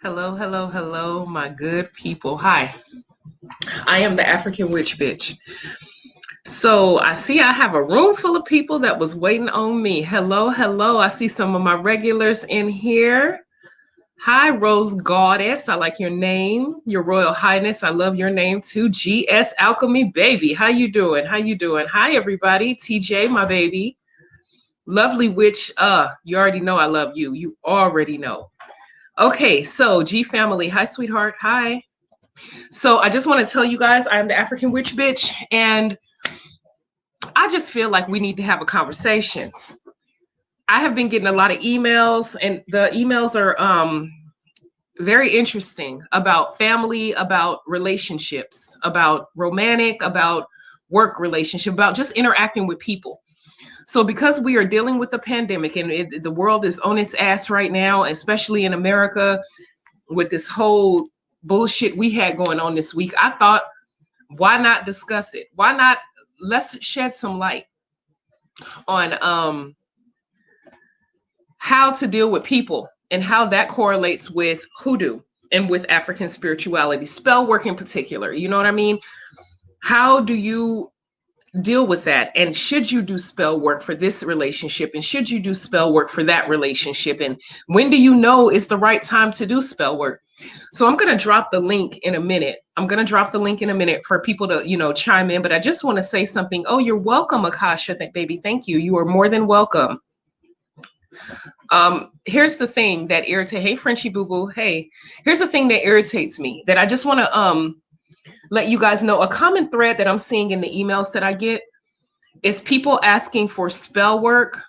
Hello, hello, hello, my good people. Hi, I am the African Witch Bitch. So I see I have a room full of people that was waiting on me. Hello, hello. I see some of my regulars in here. Hi, Rose Goddess. I like your name. Your Royal Highness. I love your name too. GS Alchemy Baby. How you doing? How you doing? Hi, everybody. TJ, my baby. Lovely Witch. You already know I love you. You already know. Okay, so G family. Hi, sweetheart. Hi. So I just want to tell you guys I'm the African Witch Bitch, and I just feel like we need to have a conversation. I have been getting a lot of emails, and the emails are very interesting about family, about relationships, about romantic, about work relationship, about just interacting with people. So because we are dealing with a pandemic and the world is on its ass right now, especially in America, with this whole bullshit we had going on this week, I thought, why not discuss it? Why not let's shed some light on how to deal with people and how that correlates with hoodoo and with African spirituality, spell work in particular. You know what I mean? How do you deal with that? And should you do spell work for this relationship? And should you do spell work for that relationship? And when do you know it's the right time to do spell work? So I'm going to drop the link in a minute. I'm going to drop the link in a minute for people to, chime in. But I just want to say something. Oh, you're welcome, Akasha. Baby, thank you. You are more than welcome. Here's the thing that irritates. Hey, Frenchie Boo Boo. Hey, here's the thing that irritates me that I just want to let you guys know. A common thread that I'm seeing in the emails that I get is people asking for spell work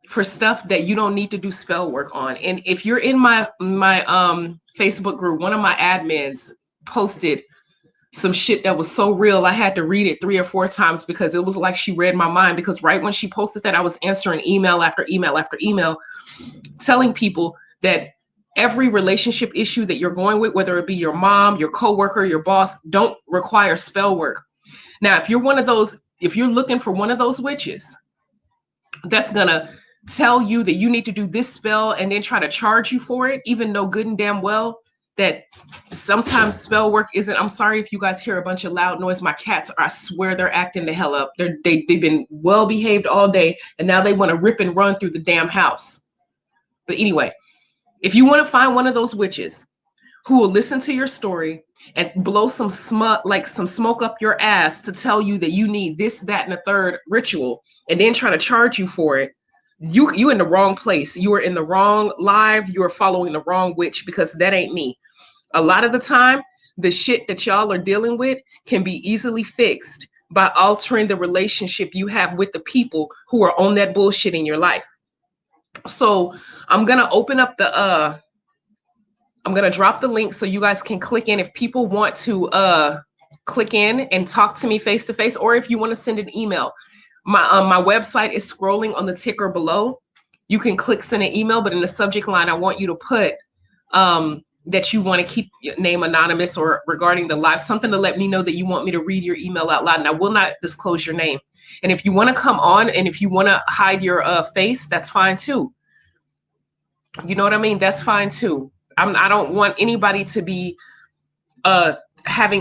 for stuff that you don't need to do spell work on. And if you're in my Facebook group, one of my admins posted some shit that was so real I had to read it 3 or 4 times because it was like she read my mind. Because right when she posted that, I was answering email after email after email telling people that every relationship issue that you're going with, whether it be your mom, your coworker, your boss, don't require spell work. Now, if you're looking for one of those witches that's gonna tell you that you need to do this spell and then try to charge you for it, even though good and damn well that sometimes spell work isn't. I'm sorry if you guys hear a bunch of loud noise. My cats, I swear they're acting the hell up. They've been well behaved all day, and now they want to rip and run through the damn house. But anyway, if you want to find one of those witches who will listen to your story and blow some smoke up your ass to tell you that you need this, that, and a third ritual, and then try to charge you for it, you in the wrong place. You are in the wrong live. You are following the wrong witch, because that ain't me. A lot of the time, the shit that y'all are dealing with can be easily fixed by altering the relationship you have with the people who are on that bullshit in your life. So I'm gonna open up I'm gonna drop the link so you guys can click in if people want to click in and talk to me face to face, or if you want to send an email. My website is scrolling on the ticker below. You can click send an email, but in the subject line, I want you to put that you want to keep your name anonymous, or regarding the live, something to let me know that you want me to read your email out loud, and I will not disclose your name. And if you want to come on and if you want to hide your face, that's fine too. You know what I mean? That's fine too. I don't want anybody to be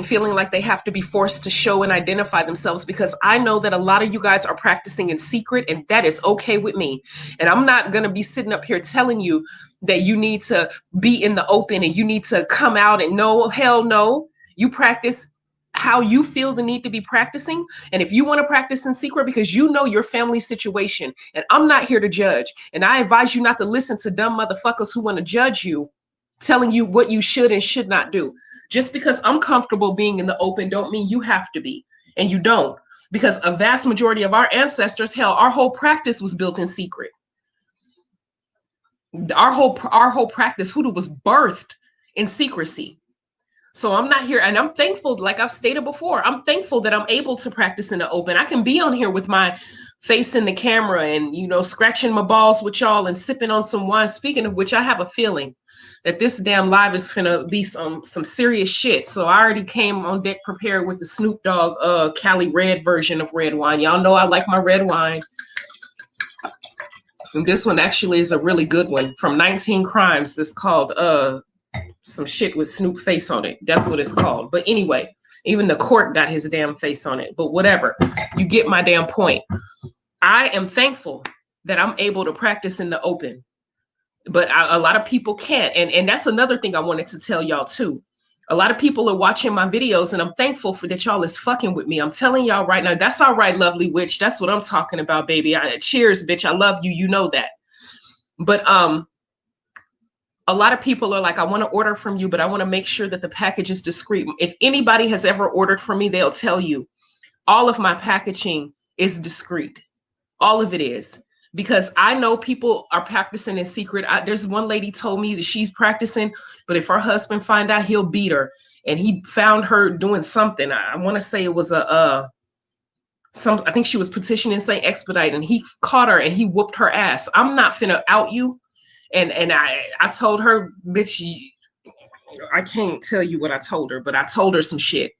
feeling like they have to be forced to show and identify themselves, because I know that a lot of you guys are practicing in secret, and that is okay with me. And I'm not going to be sitting up here telling you that you need to be in the open and you need to come out, and no, hell no. You practice how you feel the need to be practicing. And if you want to practice in secret because you know your family situation, and I'm not here to judge, and I advise you not to listen to dumb motherfuckers who want to judge you, telling you what you should and should not do. Just because I'm comfortable being in the open don't mean you have to be, and you don't, because a vast majority of our ancestors, hell, our whole practice was built in secret. Our whole practice, hoodoo, was birthed in secrecy. So I'm not here, and I'm thankful, like I've stated before, I'm thankful that I'm able to practice in the open. I can be on here with my face in the camera and, scratching my balls with y'all and sipping on some wine. Speaking of which, I have a feeling that this damn live is gonna be some serious shit. So I already came on deck prepared with the Snoop Dogg Cali Red version of red wine. Y'all know I like my red wine. And this one actually is a really good one from 19 Crimes. It's called some shit with Snoop face on it. That's what it's called. But anyway, even the court got his damn face on it. But whatever, you get my damn point. I am thankful that I'm able to practice in the open, but a lot of people can't. And that's another thing I wanted to tell y'all too. A lot of people are watching my videos, and I'm thankful for that y'all is fucking with me. I'm telling y'all right now, that's all right, lovely witch. That's what I'm talking about, baby. Cheers, bitch. I love you. You know that. But a lot of people are like, I want to order from you, but I want to make sure that the package is discreet. If anybody has ever ordered from me, they'll tell you all of my packaging is discreet. All of it is. Because I know people are practicing in secret. There's one lady told me that she's practicing, but if her husband find out, he'll beat her. And he found her doing something. I want to say it was I think she was petitioning Saint Expedite, and he caught her and he whooped her ass. I'm not finna out you. And I told her, bitch, I can't tell you what I told her, but I told her some shit.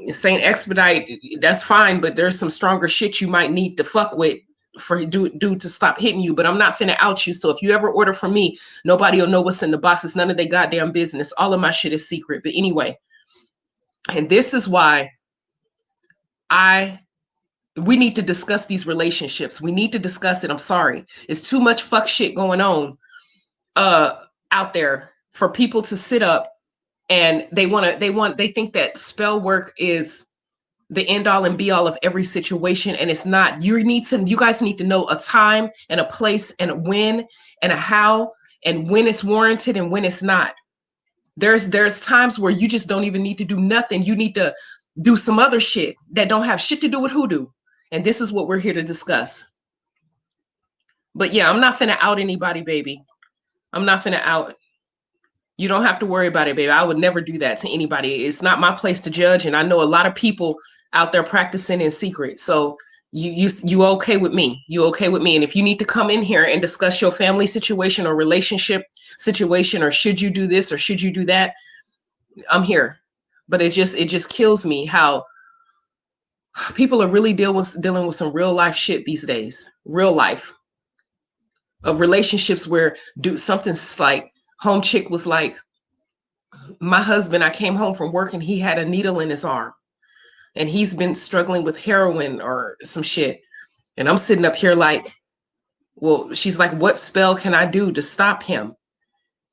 Saint Expedite, that's fine, but there's some stronger shit you might need to fuck with for dude to stop hitting you. But I'm not finna out you. So if you ever order from me, nobody will know what's in the box. It's none of their goddamn business. All of my shit is secret. But anyway, and this is why we need to discuss these relationships. We need to discuss it. I'm sorry. It's too much fuck shit going on out there for people to sit up and they think that spell work is the end all and be all of every situation. And it's not. You guys need to know a time and a place and a when and a how and when it's warranted and when it's not. There's times where you just don't even need to do nothing. You need to do some other shit that don't have shit to do with hoodoo. And this is what we're here to discuss. But yeah, I'm not finna out anybody, baby. I'm not finna out. You don't have to worry about it, baby. I would never do that to anybody. It's not my place to judge. And I know a lot of people out there practicing in secret. So you okay with me? You okay with me? And if you need to come in here and discuss your family situation or relationship situation, or should you do this or should you do that, I'm here. But it just kills me how people are really dealing with some real life shit these days. Real life of relationships where something's like home chick was like, my husband, I came home from work and he had a needle in his arm and he's been struggling with heroin or some shit. And I'm sitting up here like, well, she's like, what spell can I do to stop him?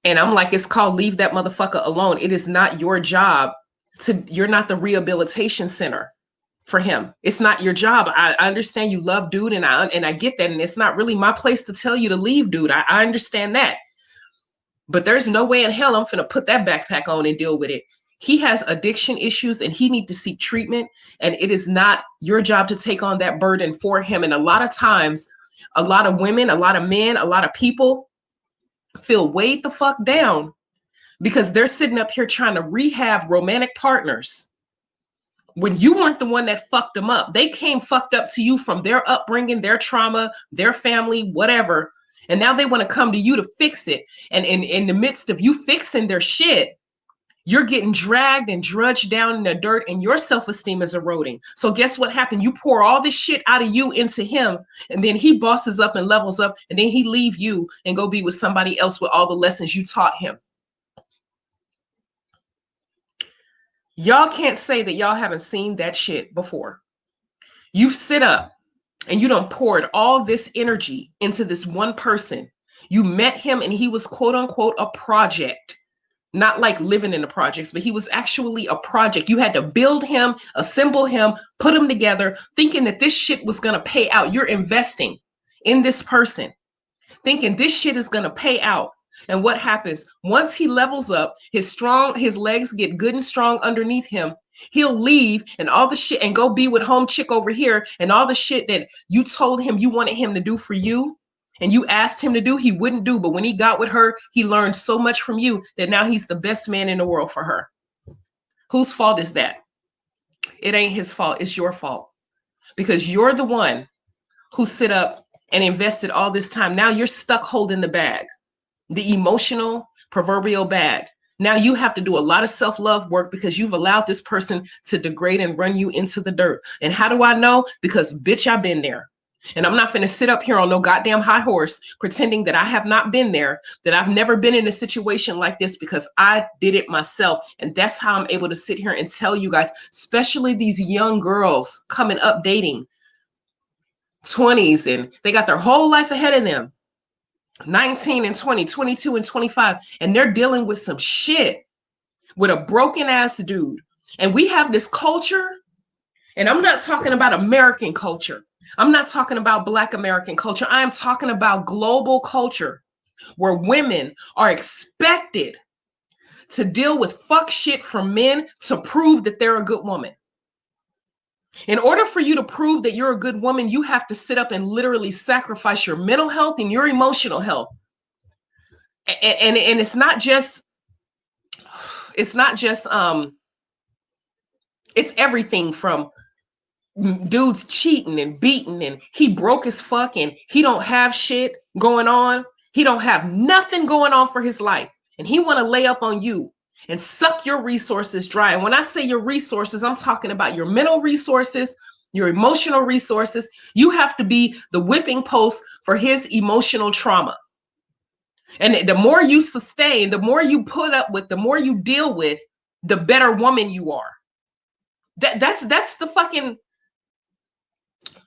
And I'm like, it's called leave that motherfucker alone. It is not your job you're not the rehabilitation center for him. It's not your job. I understand you love dude and I get that. And it's not really my place to tell you to leave dude. I understand that. But there's no way in hell I'm finna put that backpack on and deal with it. He has addiction issues and he needs to seek treatment. And it is not your job to take on that burden for him. And a lot of times, a lot of women, a lot of men, a lot of people feel weighed the fuck down because they're sitting up here trying to rehab romantic partners. When you weren't the one that fucked them up, they came fucked up to you from their upbringing, their trauma, their family, whatever. And now they want to come to you to fix it. And in the midst of you fixing their shit, you're getting dragged and drudged down in the dirt and your self-esteem is eroding. So guess what happened? You pour all this shit out of you into him and then he bosses up and levels up and then he leave you and go be with somebody else with all the lessons you taught him. Y'all can't say that y'all haven't seen that shit before. You've sit up and you done poured all this energy into this one person. You met him and he was quote unquote a project. Not like living in the projects, but he was actually a project. You had to build him, assemble him, put him together, thinking that this shit was going to pay out. You're investing in this person, thinking this shit is going to pay out. And what happens? Once he levels up, his legs get good and strong underneath him. He'll leave and all the shit and go be with home chick over here. And all the shit that you told him you wanted him to do for you and you asked him to do, he wouldn't do. But when he got with her, he learned so much from you that now he's the best man in the world for her. Whose fault is that? It ain't his fault. It's your fault. Because you're the one who sit up and invested all this time. Now you're stuck holding the bag, the emotional proverbial bag. Now you have to do a lot of self-love work because you've allowed this person to degrade and run you into the dirt. And how do I know? Because bitch, I've been there. And I'm not going to sit up here on no goddamn high horse pretending that I have not been there, that I've never been in a situation like this, because I did it myself. And that's how I'm able to sit here and tell you guys, especially these young girls coming up dating 20s, and they got their whole life ahead of them. 19 and 20, 22 and 25. And they're dealing with some shit with a broken ass dude. And we have this culture, and I'm not talking about American culture. I'm not talking about Black American culture. I am talking about global culture, where women are expected to deal with fuck shit from men to prove that they're a good woman. In order for you to prove that you're a good woman, you have to sit up and literally sacrifice your mental health and your emotional health. And it's not just it's everything from dudes cheating and beating, and he broke as fuck, and he don't have shit going on. He don't have nothing going on for his life, and he want to lay up on you and suck your resources dry. And when I say your resources, I'm talking about your mental resources, your emotional resources. You have to be the whipping post for his emotional trauma. And the more you sustain, the more you put up with, the more you deal with, the better woman you are. That's the fucking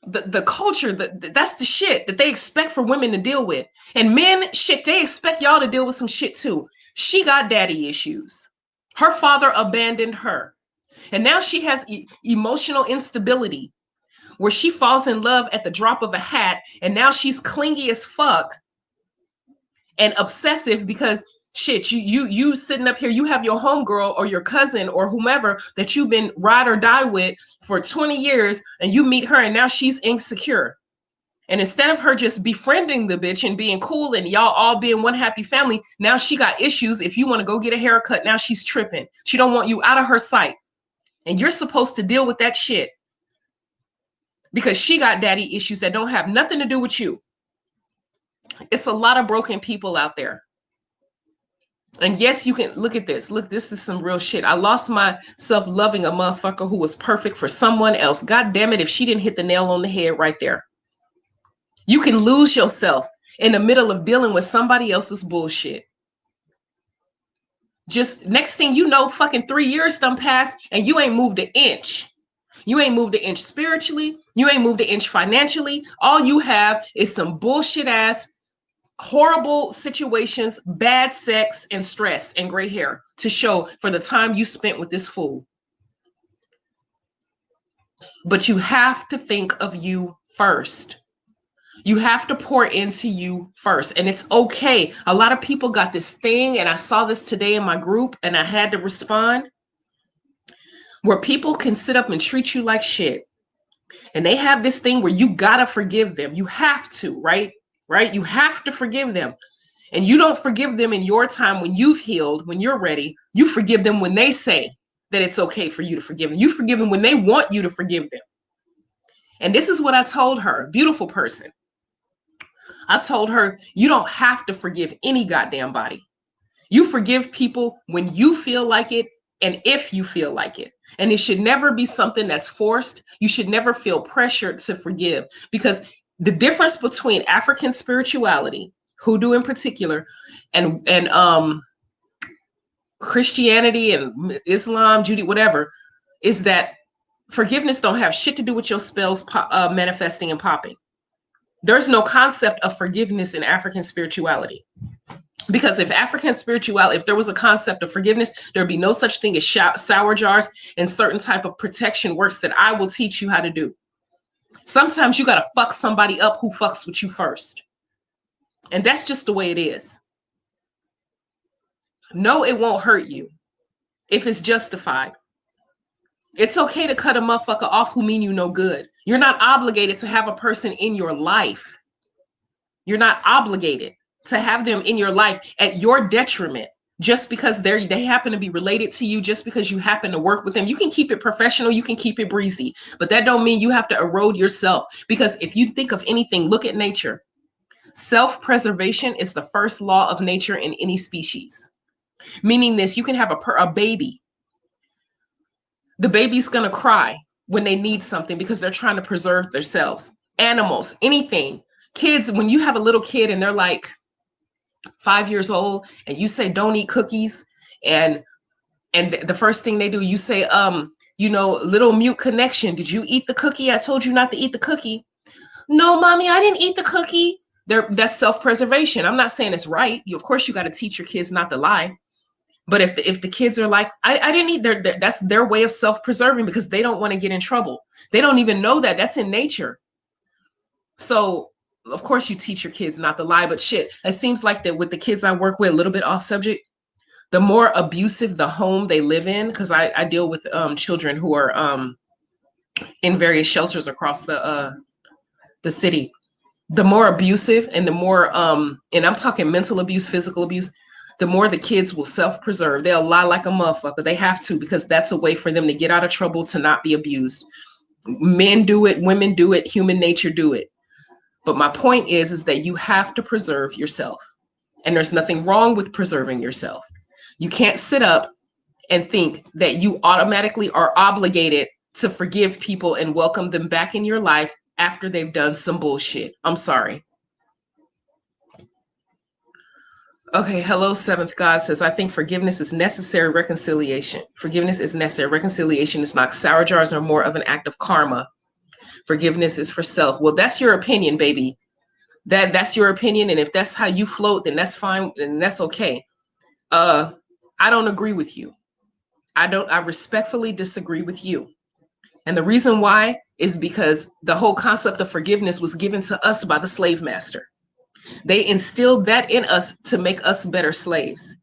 the culture, that's the shit that they expect for women to deal with. And men, shit, they expect y'all to deal with some shit too. She got daddy issues. Her father abandoned her. And now she has emotional instability, where she falls in love at the drop of a hat. And now she's clingy as fuck and obsessive because shit, you sitting up here, you have your homegirl or your cousin or whomever that you've been ride or die with for 20 years, and you meet her and now she's insecure. And instead of her just befriending the bitch and being cool and y'all all being one happy family, now she got issues. If you want to go get a haircut, now she's tripping. She don't want you out of her sight. And you're supposed to deal with that shit because she got daddy issues that don't have nothing to do with you. It's a lot of broken people out there. And yes, you can look at this. Look, this is some real shit. I lost myself loving a motherfucker who was perfect for someone else. God damn it, if she didn't hit the nail on the head right there. You can lose yourself in the middle of dealing with somebody else's bullshit. Just next thing you know, fucking 3 years done passed and you ain't moved an inch. You ain't moved an inch spiritually. You ain't moved an inch financially. All you have is some bullshit ass horrible situations, bad sex, and stress and gray hair to show for the time you spent with this fool. But you have to think of you first. You have to pour into you first. And it's okay. A lot of people got this thing, and I saw this today in my group, and I had to respond, where people can sit up and treat you like shit. And they have this thing where you gotta forgive them. You have to, right? Right? You have to forgive them. And you don't forgive them in your time when you've healed, when you're ready. You forgive them when they say that it's okay for you to forgive them. You forgive them when they want you to forgive them. And this is what I told her, beautiful person. I told her, you don't have to forgive any goddamn body. You forgive people when you feel like it and if you feel like it. And it should never be something that's forced. You should never feel pressured to forgive, because the difference between African spirituality, hoodoo in particular, and Christianity and Islam, Judaism, whatever, is that forgiveness don't have shit to do with your spells manifesting and popping. There's no concept of forgiveness in African spirituality. Because if African spirituality, if there was a concept of forgiveness, there'd be no such thing as sour jars and certain type of protection works that I will teach you how to do. Sometimes you got to fuck somebody up who fucks with you first. And that's just the way it is. No, it won't hurt you if it's justified. It's okay to cut a motherfucker off who mean you no good. You're not obligated to have a person in your life. You're not obligated to have them in your life at your detriment just because they happen to be related to you, just because you happen to work with them. You can keep it professional, you can keep it breezy, but that don't mean you have to erode yourself. Because if you think of anything, look at nature. Self-preservation is the first law of nature in any species. Meaning this, you can have a baby. The baby's gonna cry when they need something because they're trying to preserve themselves. animals, anything. Kids, when you have a little kid and they're like 5 years old and you say don't eat cookies, and the first thing they do, you say, little mute connection, did you eat the cookie? I told you not to eat the cookie. No, mommy, I didn't eat the cookie. That's self-preservation. I'm not saying it's right. Of course, you got to teach your kids not to lie. But if the kids are like, I didn't eat, that's their way of self-preserving because they don't want to get in trouble. They don't even know that that's in nature. So of course you teach your kids not to lie, but shit, it seems like that with the kids I work with, a little bit off subject, the more abusive the home they live in, because I deal with children who are in various shelters across the city. The more abusive and the more, and I'm talking mental abuse, physical abuse, the more the kids will self-preserve. They'll lie like a motherfucker. They have to, because that's a way for them to get out of trouble, to not be abused. Men do it, women do it, human nature do it. But my point is that you have to preserve yourself. And there's nothing wrong with preserving yourself. You can't sit up and think that you automatically are obligated to forgive people and welcome them back in your life after they've done some bullshit. I'm sorry. Okay, hello, Seventh God says, I think forgiveness is necessary, reconciliation. Forgiveness is necessary. Reconciliation is not. Sour jars are more of an act of karma. Forgiveness is for self. Well, that's your opinion, baby. That's your opinion. And if that's how you float, then that's fine. And that's okay. I don't agree with you. I respectfully disagree with you. And the reason why is because the whole concept of forgiveness was given to us by the slave master. They instilled that in us to make us better slaves.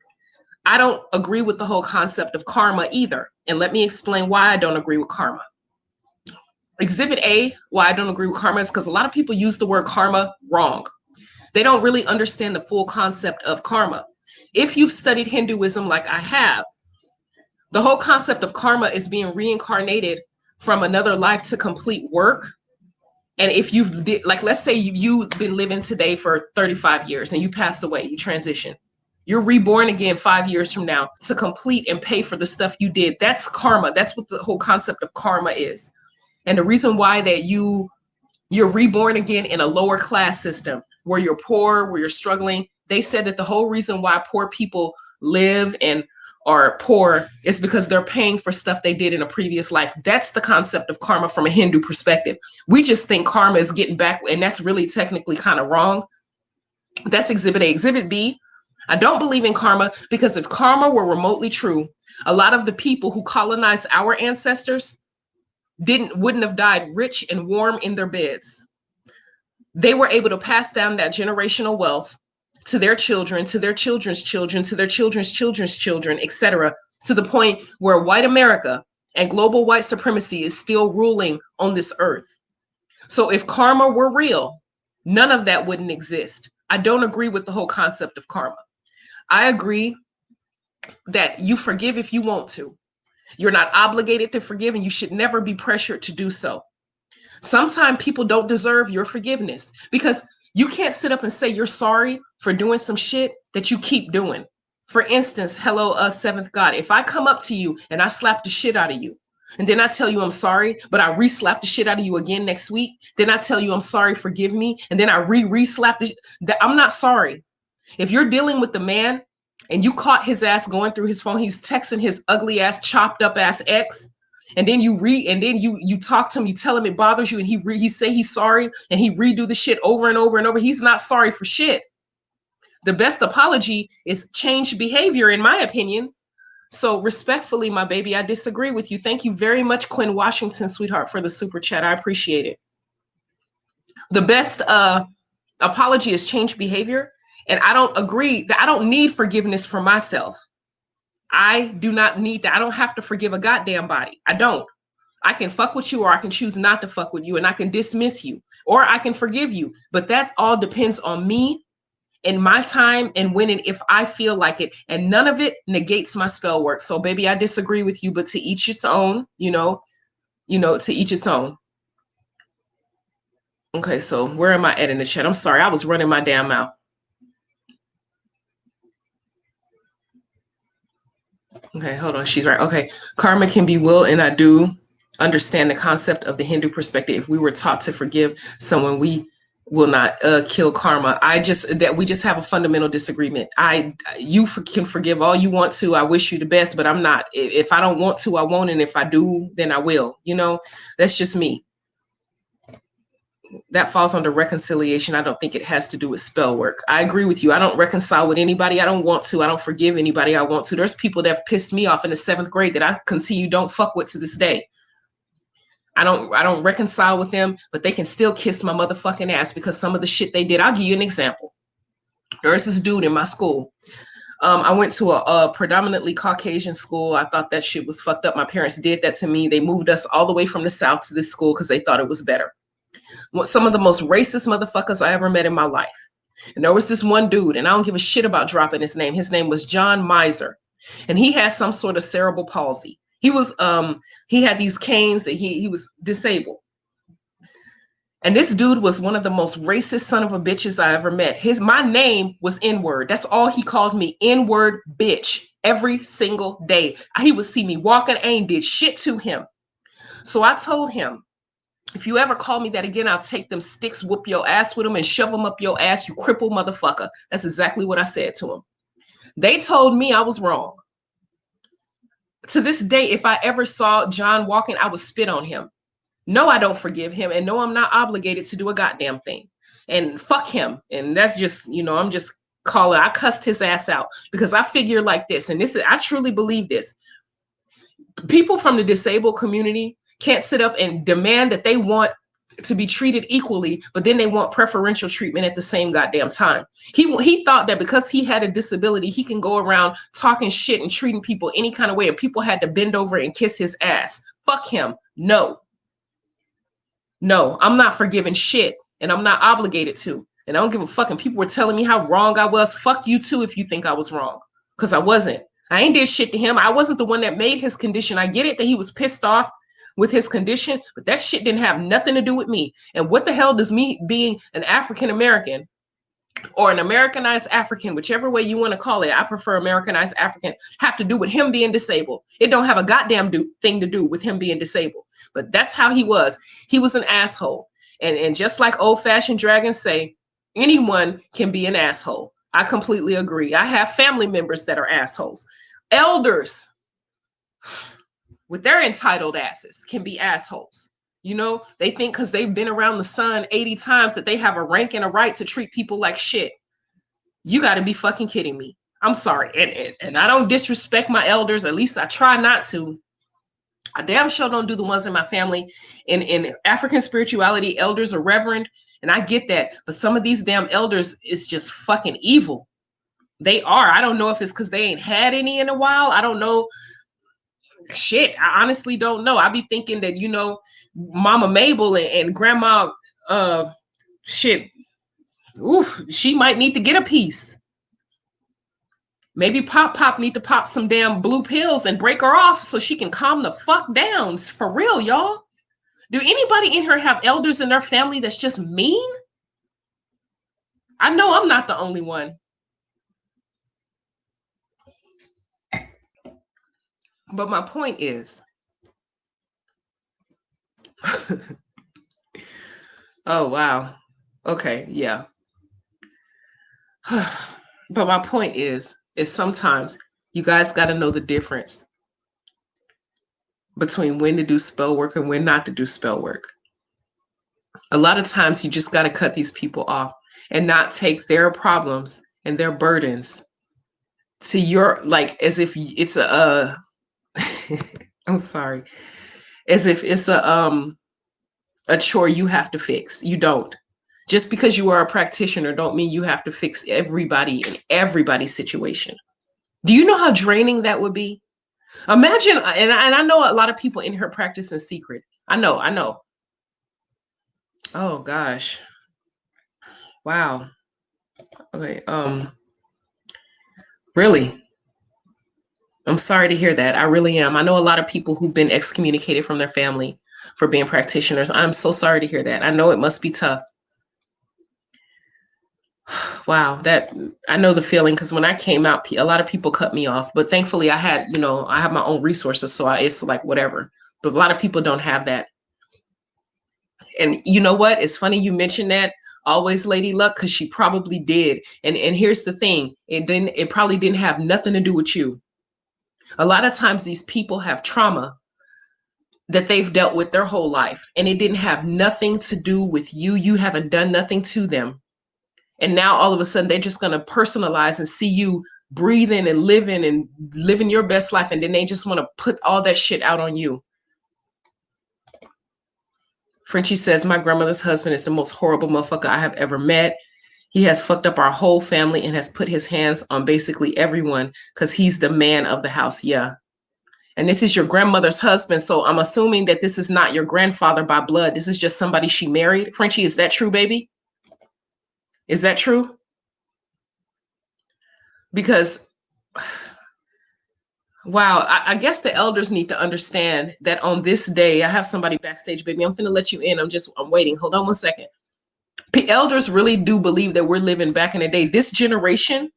I don't agree with the whole concept of karma either. And let me explain why I don't agree with karma. Exhibit A, why I don't agree with karma, is because a lot of people use the word karma wrong. They don't really understand the full concept of karma. If you've studied Hinduism like I have, the whole concept of karma is being reincarnated from another life to complete work. And if you've like, let's say you've been living today for 35 years and you pass away, you transition. You're reborn again 5 years from now to complete and pay for the stuff you did. That's karma. That's what the whole concept of karma is. And the reason why that you're reborn again in a lower class system where you're poor, where you're struggling. They said that the whole reason why poor people live and are poor is because they're paying for stuff they did in a previous life. That's the concept of karma from a Hindu perspective. We just think karma is getting back, and that's really technically kind of wrong. That's exhibit A. Exhibit B, I don't believe in karma, because if karma were remotely true, a lot of the people who colonized our ancestors wouldn't have died rich and warm in their beds. They were able to pass down that generational wealth to their children, to their children's children, to their children's children's children, etc., to the point where white America and global white supremacy is still ruling on this earth. So if karma were real, none of that wouldn't exist. I don't agree with the whole concept of karma. I agree that you forgive if you want to. You're not obligated to forgive, and you should never be pressured to do so. Sometimes people don't deserve your forgiveness, because you can't sit up and say you're sorry for doing some shit that you keep doing. For instance, hello, Seventh God. If I come up to you and I slap the shit out of you, and then I tell you I'm sorry, but I re-slap the shit out of you again next week, then I tell you I'm sorry, forgive me, and then I re-slap that, I'm not sorry. If you're dealing with the man and you caught his ass going through his phone, he's texting his ugly ass, chopped up ass ex, and then you talk to him, you tell him it bothers you, and he say he's sorry, and he redo the shit over and over and over. He's not sorry for shit. The best apology is changed behavior, in my opinion. So respectfully, my baby, I disagree with you. Thank you very much, Quinn Washington, sweetheart, for the super chat. I appreciate it. The best apology is change behavior. And I don't agree that I don't need forgiveness for myself. I do not need that. I don't have to forgive a goddamn body. I don't. I can fuck with you, or I can choose not to fuck with you, and I can dismiss you, or I can forgive you. But that all depends on me and my time and when and if I feel like it. And none of it negates my spell work. So baby, I disagree with you, but to each its own, to each its own. Okay, so where am I at in the chat? I'm sorry, I was running my damn mouth. Okay, hold on. She's right. Okay. Karma can be will, and I do. understand the concept of the Hindu perspective. If we were taught to forgive someone, we will not kill karma. We just have a fundamental disagreement. Can forgive all you want to. I wish you the best, but I'm not. If I don't want to, I won't. And if I do, then I will. That's just me. That falls under reconciliation. I don't think it has to do with spell work. I agree with you. I don't reconcile with anybody. I don't want to. I don't forgive anybody I want to. There's people that have pissed me off in the 7th grade that I don't fuck with to this day. I don't reconcile with them, but they can still kiss my motherfucking ass because some of the shit they did. I'll give you an example. There's this dude in my school. I went to a predominantly Caucasian school. I thought that shit was fucked up. My parents did that to me. They moved us all the way from the South to this school because they thought it was better. Some of the most racist motherfuckers I ever met in my life. And there was this one dude, and I don't give a shit about dropping his name. His name was John Miser, and he had some sort of cerebral palsy. He had these canes that he was disabled. And this dude was one of the most racist son of a bitches I ever met. My name was N-word. That's all he called me, N-word bitch, every single day. He would see me walking, I ain't did shit to him. So I told him, if you ever call me that again, I'll take them sticks, whoop your ass with them, and shove them up your ass, you crippled motherfucker. That's exactly what I said to him. They told me I was wrong. To this day, if I ever saw John walking, I would spit on him. No, I don't forgive him. And no, I'm not obligated to do a goddamn thing. And fuck him. And that's just, I'm just calling. I cussed his ass out because I figure like this. And I truly believe this. People from the disabled community can't sit up and demand that they want to be treated equally, but then they want preferential treatment at the same goddamn time. He thought that because he had a disability, he can go around talking shit and treating people any kind of way, and people had to bend over and kiss his ass. Fuck him. No, I'm not forgiving shit, and I'm not obligated to. And I don't give a fuck. And people were telling me how wrong I was. Fuck you too if you think I was wrong, because I wasn't. I ain't did shit to him. I wasn't the one that made his condition. I get it that he was pissed off with his condition, but that shit didn't have nothing to do with me. And what the hell does me being an African American or an Americanized African, whichever way you want to call it, I prefer Americanized African, have to do with him being disabled? It don't have a goddamn thing to do with him being disabled. But that's how he was. He was an asshole. And just like old fashioned dragons say, anyone can be an asshole. I completely agree. I have family members that are assholes. Elders with their entitled asses can be assholes. They think because they've been around the sun 80 times that they have a rank and a right to treat people like shit. You got to be fucking kidding me. I'm sorry. And I don't disrespect my elders. At least I try not to. I damn sure don't do the ones in my family. In African spirituality, elders are reverend, and I get that. But some of these damn elders is just fucking evil. They are. I don't know if it's because they ain't had any in a while. I don't know. Shit, I honestly don't know. I be thinking that, Mama Mabel and Grandma, she might need to get a piece. Maybe Pop need to pop some damn blue pills and break her off so she can calm the fuck down. For real, y'all. Do anybody in here have elders in their family that's just mean? I know I'm not the only one. But my point is, oh, wow. Okay, yeah. But my point is sometimes you guys got to know the difference between when to do spell work and when not to do spell work. A lot of times you just got to cut these people off and not take their problems and their burdens to your, like, as if it's I'm sorry. As if it's a chore you have to fix. You don't. Just because you are a practitioner don't mean you have to fix everybody in everybody's situation. Do you know how draining that would be? Imagine, and I know a lot of people in here practice in secret. I know. Oh gosh. Wow. Okay. Really? I'm sorry to hear that. I really am. I know a lot of people who've been excommunicated from their family for being practitioners. I'm so sorry to hear that. I know it must be tough. Wow, I know the feeling, because when I came out, a lot of people cut me off, but thankfully I had, I have my own resources, so it's like whatever. But a lot of people don't have that. And you know what? It's funny you mentioned that always Lady Luck, because she probably did. And here's the thing, it probably didn't have nothing to do with you. A lot of times these people have trauma that they've dealt with their whole life, and it didn't have nothing to do with you. You haven't done nothing to them. And now all of a sudden they're just going to personalize and see you breathing and living your best life, and then they just want to put all that shit out on you. Frenchie says, my grandmother's husband is the most horrible motherfucker I have ever met. He has fucked up our whole family and has put his hands on basically everyone because he's the man of the house. Yeah. And this is your grandmother's husband. So I'm assuming that this is not your grandfather by blood. This is just somebody she married. Frenchie, is that true, baby? Is that true? Because, wow, I guess the elders need to understand that on this day, I have somebody backstage, baby. I'm finna let you in. I'm waiting. Hold on one second. Elders really do believe that we're living back in the day. This generation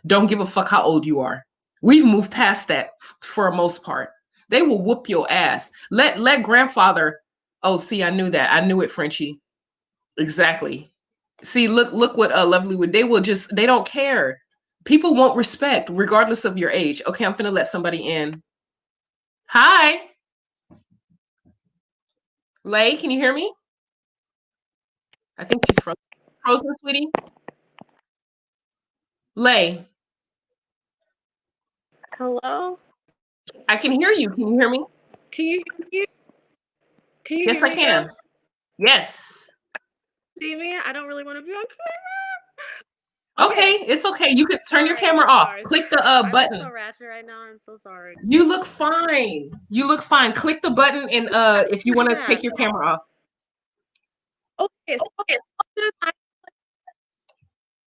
don't give a fuck how old you are. We've moved past that for a most part. They will whoop your ass. Let grandfather. Oh, see, I knew that. I knew it, Frenchie. Exactly. See, look what Lovely would. They don't care. People won't respect regardless of your age. Okay, I'm finna let somebody in. Hi. Lay, can you hear me? I think she's frozen, sweetie. Lay. Hello? I can hear you. Can you hear me? Can you hear me? Can you Yes, hear I me can. good? Yes. See me? I don't really want to be on camera. Okay, it's okay. You could turn your camera I'm off. sorry. Click the I look button. so ratchet right now. I'm so sorry. You look fine. You look fine. Click the button and if you want to take your camera off. Okay.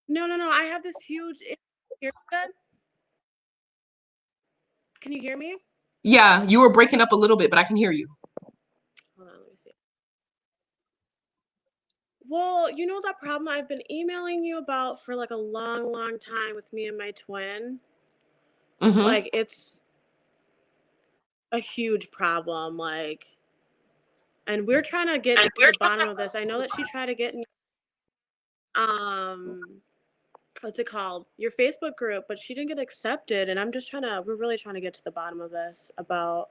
No. I have this huge. Hear me good? Can you hear me? Yeah, you were breaking up a little bit, but I can hear you. Hold on, let me see. Well, you know that problem I've been emailing you about for like a long, long time with me and my twin? Mm-hmm. Like, it's a huge problem. Like, and we're trying to get to the bottom of this. I know that she tried to get in, what's it called? Your Facebook group, but she didn't get accepted. And we're really trying to get to the bottom of this about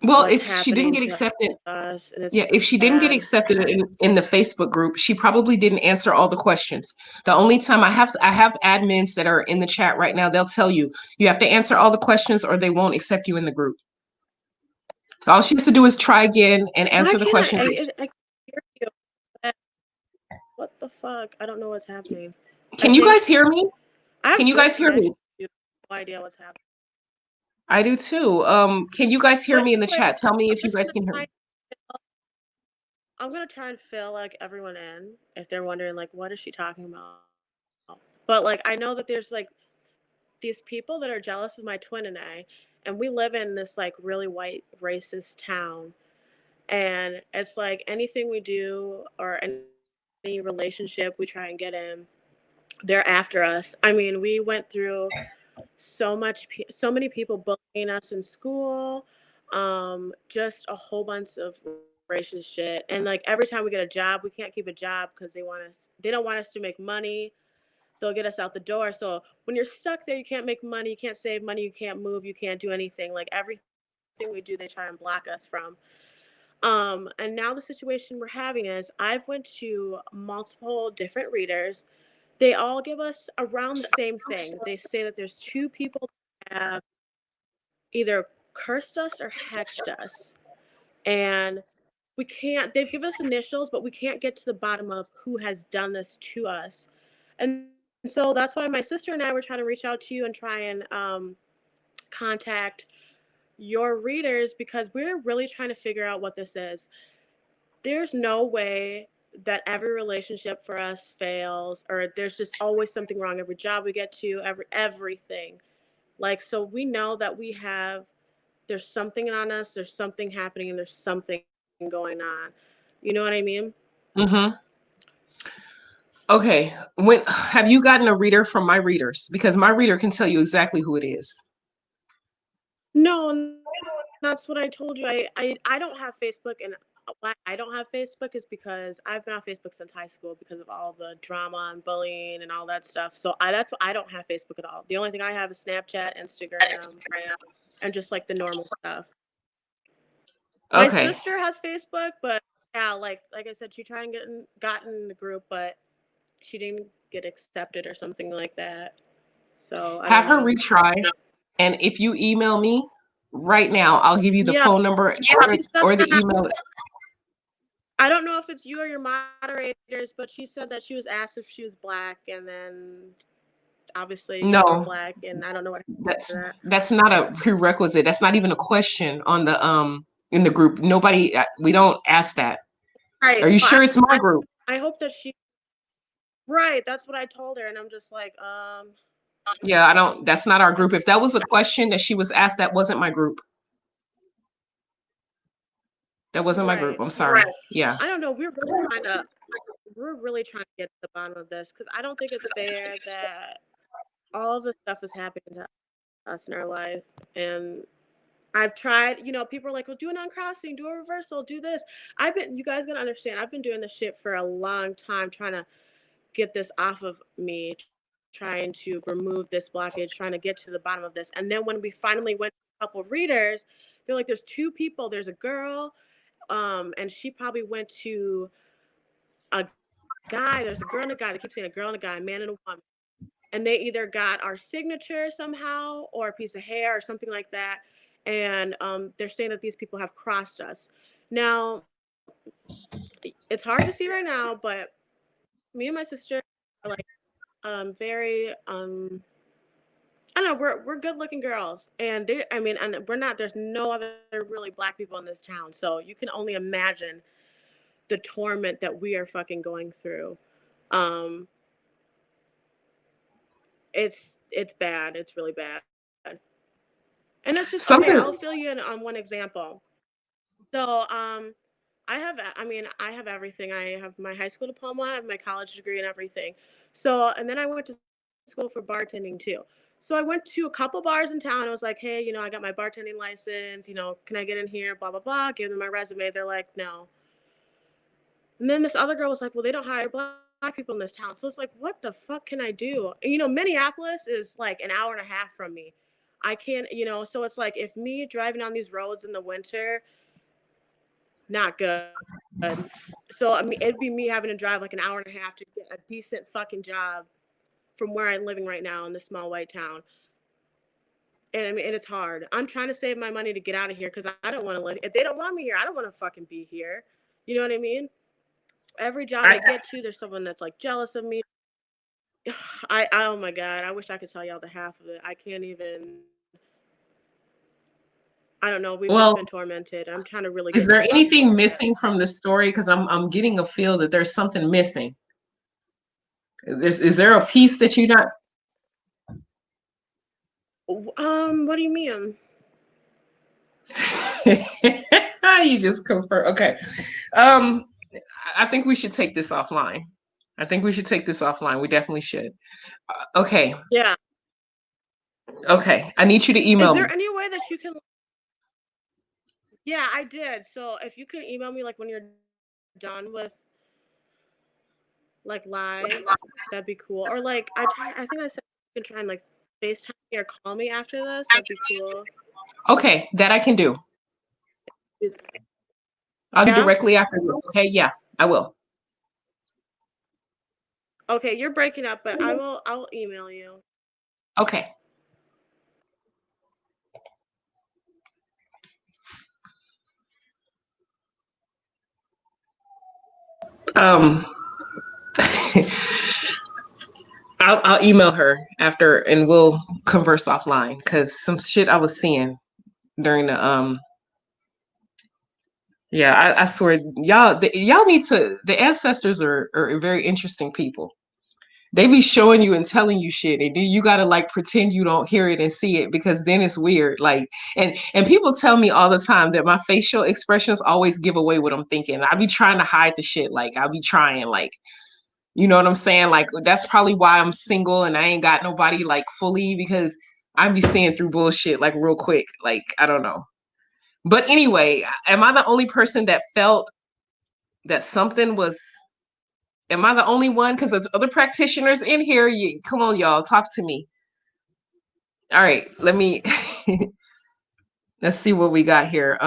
Well, what's if she didn't happening get to accepted, us. And it's yeah, if she didn't get bad. accepted in the Facebook group, she probably didn't answer all the questions. The only time I have admins that are in the chat right now, they'll tell you you have to answer all the questions or they won't accept you in the group. All she has to do is try again and answer the questions. I hear you. What the fuck? I don't know what's happening. Can you guys hear me? Can you guys hear me? I have no idea what's happening. I do too. Can you guys hear me in the chat? Tell me if you guys can hear me. I'm gonna try and fill like everyone in if they're wondering like what is she talking about. But like I know that there's like these people that are jealous of my twin and we live in this like really white racist town, and it's like anything we do or any relationship we try and get in, they're after us. I mean, we went through so many people bullying us in school, just a whole bunch of racist shit. And like every time we get a job, we can't keep a job because they don't want us to make money. They'll get us out the door. So when you're stuck there, you can't make money, you can't save money, you can't move, you can't do anything. Like everything we do, they try and block us from. And now the situation we're having is I've went to multiple different readers. They all give us around the same thing. They say that there's two people that have either cursed us or hexed us. And they've given us initials, but we can't get to the bottom of who has done this to us. And so that's why my sister and I were trying to reach out to you and try and contact your readers because we're really trying to figure out what this is. There's no way that every relationship for us fails, or there's just always something wrong every job we get to, everything. Like, so we know that there's something on us, there's something happening, and there's something going on. You know what I mean? Mm-hmm. Okay. When have you gotten a reader from my readers? Because my reader can tell you exactly who it is. No, not That's what I told you. I don't have Facebook, and why I don't have Facebook is because I've been on Facebook since high school because of all the drama and bullying and all that stuff. So that's why I don't have Facebook at all. The only thing I have is Snapchat, Instagram, and just like the normal stuff. My Okay. sister has Facebook, but yeah, like I said, she tried and got in the group, but she didn't get accepted or something like that. So I Have don't her know. retry. And if you email me right now, I'll give you the Yeah, phone number she said or the that. email. I don't know if it's you or your moderators, but she said that she was asked if she was black, and then obviously you are No, black, and I don't know what happened to that's that. that's not a prerequisite. That's not even a question on the in the group. Nobody, we don't ask that. Right. Are you Well, sure it's my group? I hope that she. Right. That's what I told her, and I'm just like, Yeah, I don't. That's not our group. If that was a question that she was asked, that wasn't my group. That wasn't my group. right. I'm sorry. Well, Yeah. I don't know. We're really trying to get to the bottom of this because I don't think it's fair that all of this stuff is happening to us in our life, and I've tried, people are like, well, do an uncrossing, do a reversal, do this. You guys gotta understand, I've been doing this shit for a long time, trying to get this off of me, trying to remove this blockage, trying to get to the bottom of this. And then when we finally went to a couple readers, they're like, there's two people, there's a girl, and she probably went to a guy, there's a girl and a guy, they keep saying a girl and a guy, a man and a woman. And they either got our signature somehow or a piece of hair or something like that. And they're saying that these people have crossed us. Now, it's hard to see right now, but me and my sister are like very I don't know, we're good looking girls. And and we're not, there's no other really black people in this town. So you can only imagine the torment that we are fucking going through. Um it's bad. It's really bad. And it's just okay. Something. I'll fill you in on one example. So, I have everything. I have my high school diploma, I have my college degree, and everything. So, and then I went to school for bartending too. So I went to a couple bars in town. I was like, hey, I got my bartending license. Can I get in here? Blah blah blah. Give them my resume. They're like, no. And then this other girl was like, well, they don't hire black people in this town. So it's like, what the fuck can I do? And, Minneapolis is like an hour and a half from me. I can't, so it's like if me driving on these roads in the winter, not good. So I mean, it'd be me having to drive like an hour and a half to get a decent fucking job from where I'm living right now in this small white town. And and it's hard. I'm trying to save my money to get out of here because I don't want to live. If they don't want me here, I don't want to fucking be here. You know what I mean? Every job I I get to, there's someone that's like jealous of me. Oh my god, I wish I could tell y'all the half of it. I can't even. I don't know. We've just well, been tormented. I'm trying to really is get to there the bottom of anything it. missing from the story? Because I'm getting a feel that there's something missing. Is there a piece that you not? What do you mean? You just confirm. Okay. Um, I think we should take this offline. I think we should take this offline. We definitely should. Okay. Yeah. Okay. I need you to Is email me. there any way that you can? Yeah, I did. So if you can email me like when you're done with like live, that'd be cool. Or like I think I said you can try and like FaceTime me or call me after this. That'd be cool. Okay, that I can do. I'll do Yeah? directly after this. Okay. Yeah, I will. Okay, you're breaking up, but I'll email you. Okay. Um, I'll email her after and we'll converse offline because some shit I was seeing during the yeah, I swear y'all need to, the ancestors are very interesting people. They be showing you and telling you shit, and then you gotta like pretend you don't hear it and see it because then it's weird. Like, and people tell me all the time that my facial expressions always give away what I'm thinking. I be trying to hide the shit. Like, I be trying, like, you know what I'm saying? Like, that's probably why I'm single and I ain't got nobody like fully because I be seeing through bullshit like real quick. Like, I don't know. But anyway, am I the only person that felt that something was, am I the only one? Because there's other practitioners in here. Come on, y'all, talk to me. All right, let me, let's see what we got here.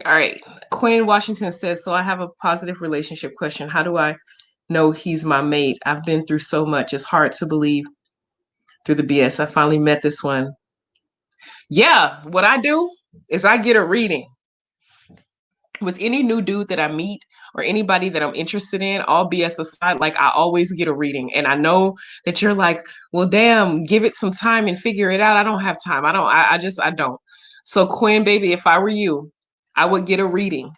All right. Quinn Washington says, so I have a positive relationship question. How do I know he's my mate? I've been through so much. It's hard to believe through the BS. I finally met this one. Yeah, what I do is I get a reading with any new dude that I meet or anybody that I'm interested in, all BS aside, like I always get a reading. And I know that you're like, well, damn, give it some time and figure it out. I don't have time. I don't. So Quinn, baby, if I were you, I would get a reading.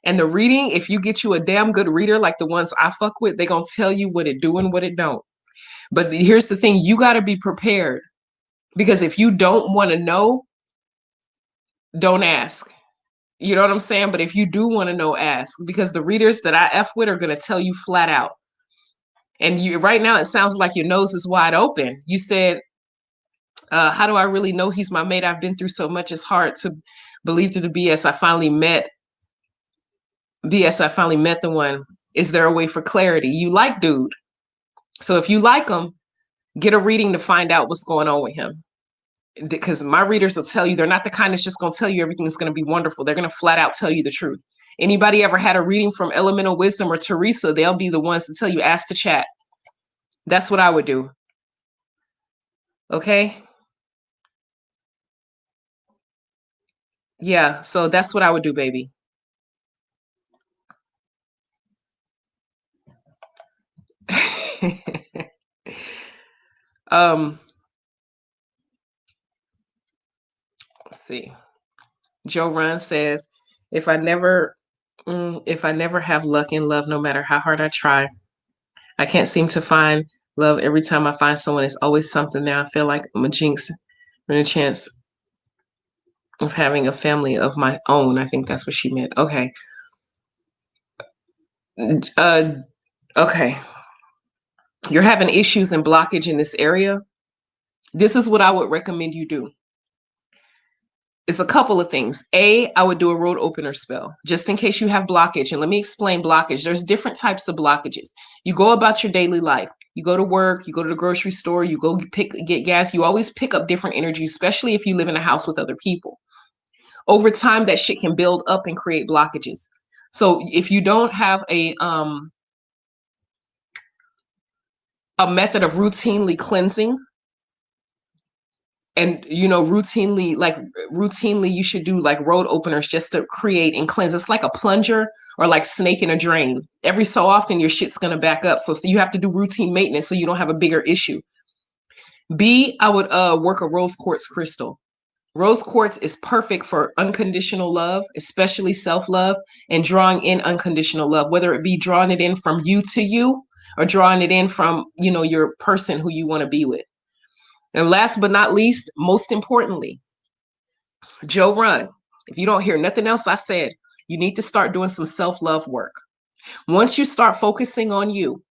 And the reading, if you get you a damn good reader like the ones I fuck with, they gonna tell you what it do and what it don't. But here's the thing, you gotta be prepared. Because if you don't want to know, don't ask. You know what I'm saying? But if you do want to know, ask. Because the readers that I F with are gonna tell you flat out. And you right now it sounds like your nose is wide open. You said, how do I really know he's my mate? I've been through so much, it's hard to believe through the BS. I finally met the one. Is there a way for clarity? You like dude. So if you like him, get a reading to find out what's going on with him. Because my readers will tell you, they're not the kind that's just going to tell you everything's going to be wonderful. They're going to flat out tell you the truth. Anybody ever had a reading from Elemental Wisdom or Teresa, they'll be the ones to tell you, ask the chat. That's what I would do. Okay? Yeah, so that's what I would do, baby. Let's see. Joe Run says, if I never have luck in love, no matter how hard I try, I can't seem to find love. Every time I find someone, it's always something there. I feel like I'm a jinx and a chance of having a family of my own. I think that's what she meant. Okay. Uh, okay. You're having issues and blockage in this area. This is what I would recommend you do. It's a couple of things. I would do a road opener spell just in case you have blockage. And let me explain blockage. There's different types of blockages. You go about your daily life. You go to work, you go to the grocery store, you go get gas. You always pick up different energy, especially if you live in a house with other people. Over time, that shit can build up and create blockages. So if you don't have a method of routinely cleansing, and routinely you should do like road openers just to create and cleanse. It's like a plunger or like snake in a drain. Every so often your shit's going to back up, so you have to do routine maintenance so you don't have a bigger issue. I would work a rose quartz crystal. Rose quartz is perfect for unconditional love, especially self-love, and drawing in unconditional love, whether it be drawing it in from you to you or drawing it in from your person who you want to be with. And last but not least, most importantly, Joe Run, if you don't hear nothing else I said, you need to start doing some self-love work. Once you start focusing on you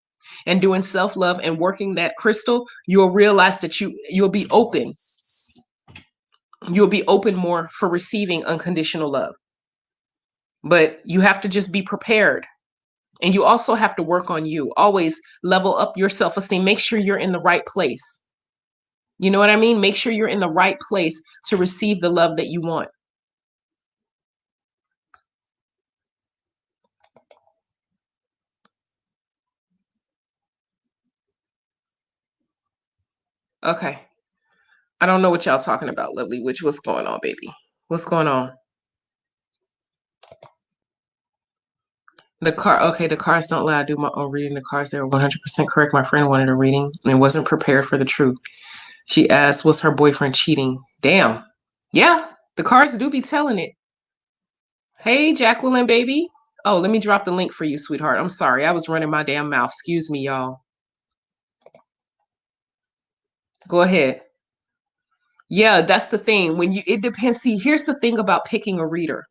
and doing self-love and working that crystal, you'll realize that you'll be open. You'll be open more for receiving unconditional love. But you have to just be prepared. And you also have to work on you. Always level up your self-esteem. Make sure you're in the right place. You know what I mean? Make sure you're in the right place to receive the love that you want. Okay. I don't know what y'all talking about, Lovely Witch. What's going on, baby? What's going on? The cards don't lie. I do my own reading. The cards, they were 100% correct. My friend wanted a reading and wasn't prepared for the truth. She asked, was her boyfriend cheating? Damn. Yeah, the cards do be telling it. Hey, Jacqueline, baby. Oh, let me drop the link for you, sweetheart. I'm sorry. I was running my damn mouth. Excuse me, y'all. Go ahead. Yeah, that's the thing. It depends. See, here's the thing about picking a reader.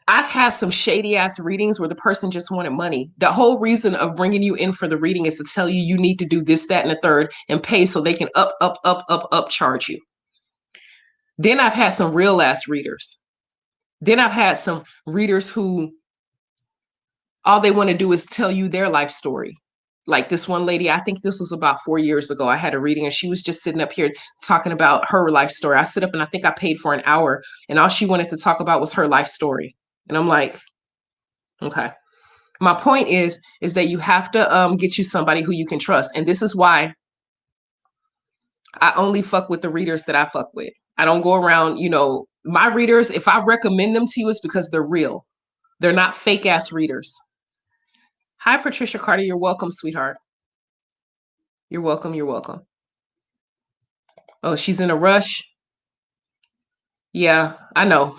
I've had some shady ass readings where the person just wanted money. The whole reason of bringing you in for the reading is to tell you you need to do this, that, and the third and pay so they can up charge you. Then I've had some real ass readers. Then I've had some readers who all they want to do is tell you their life story. Like this one lady, I think this was about 4 years ago. I had a reading and she was just sitting up here talking about her life story. I sit up and I think I paid for an hour and all she wanted to talk about was her life story. And I'm like, okay. My point is that you have to get you somebody who you can trust. And this is why I only fuck with the readers that I fuck with. I don't go around, my readers, if I recommend them to you, it's because they're real. They're not fake ass readers. Hi, Patricia Carter. You're welcome, sweetheart. You're welcome. You're welcome. Oh, she's in a rush. Yeah, I know.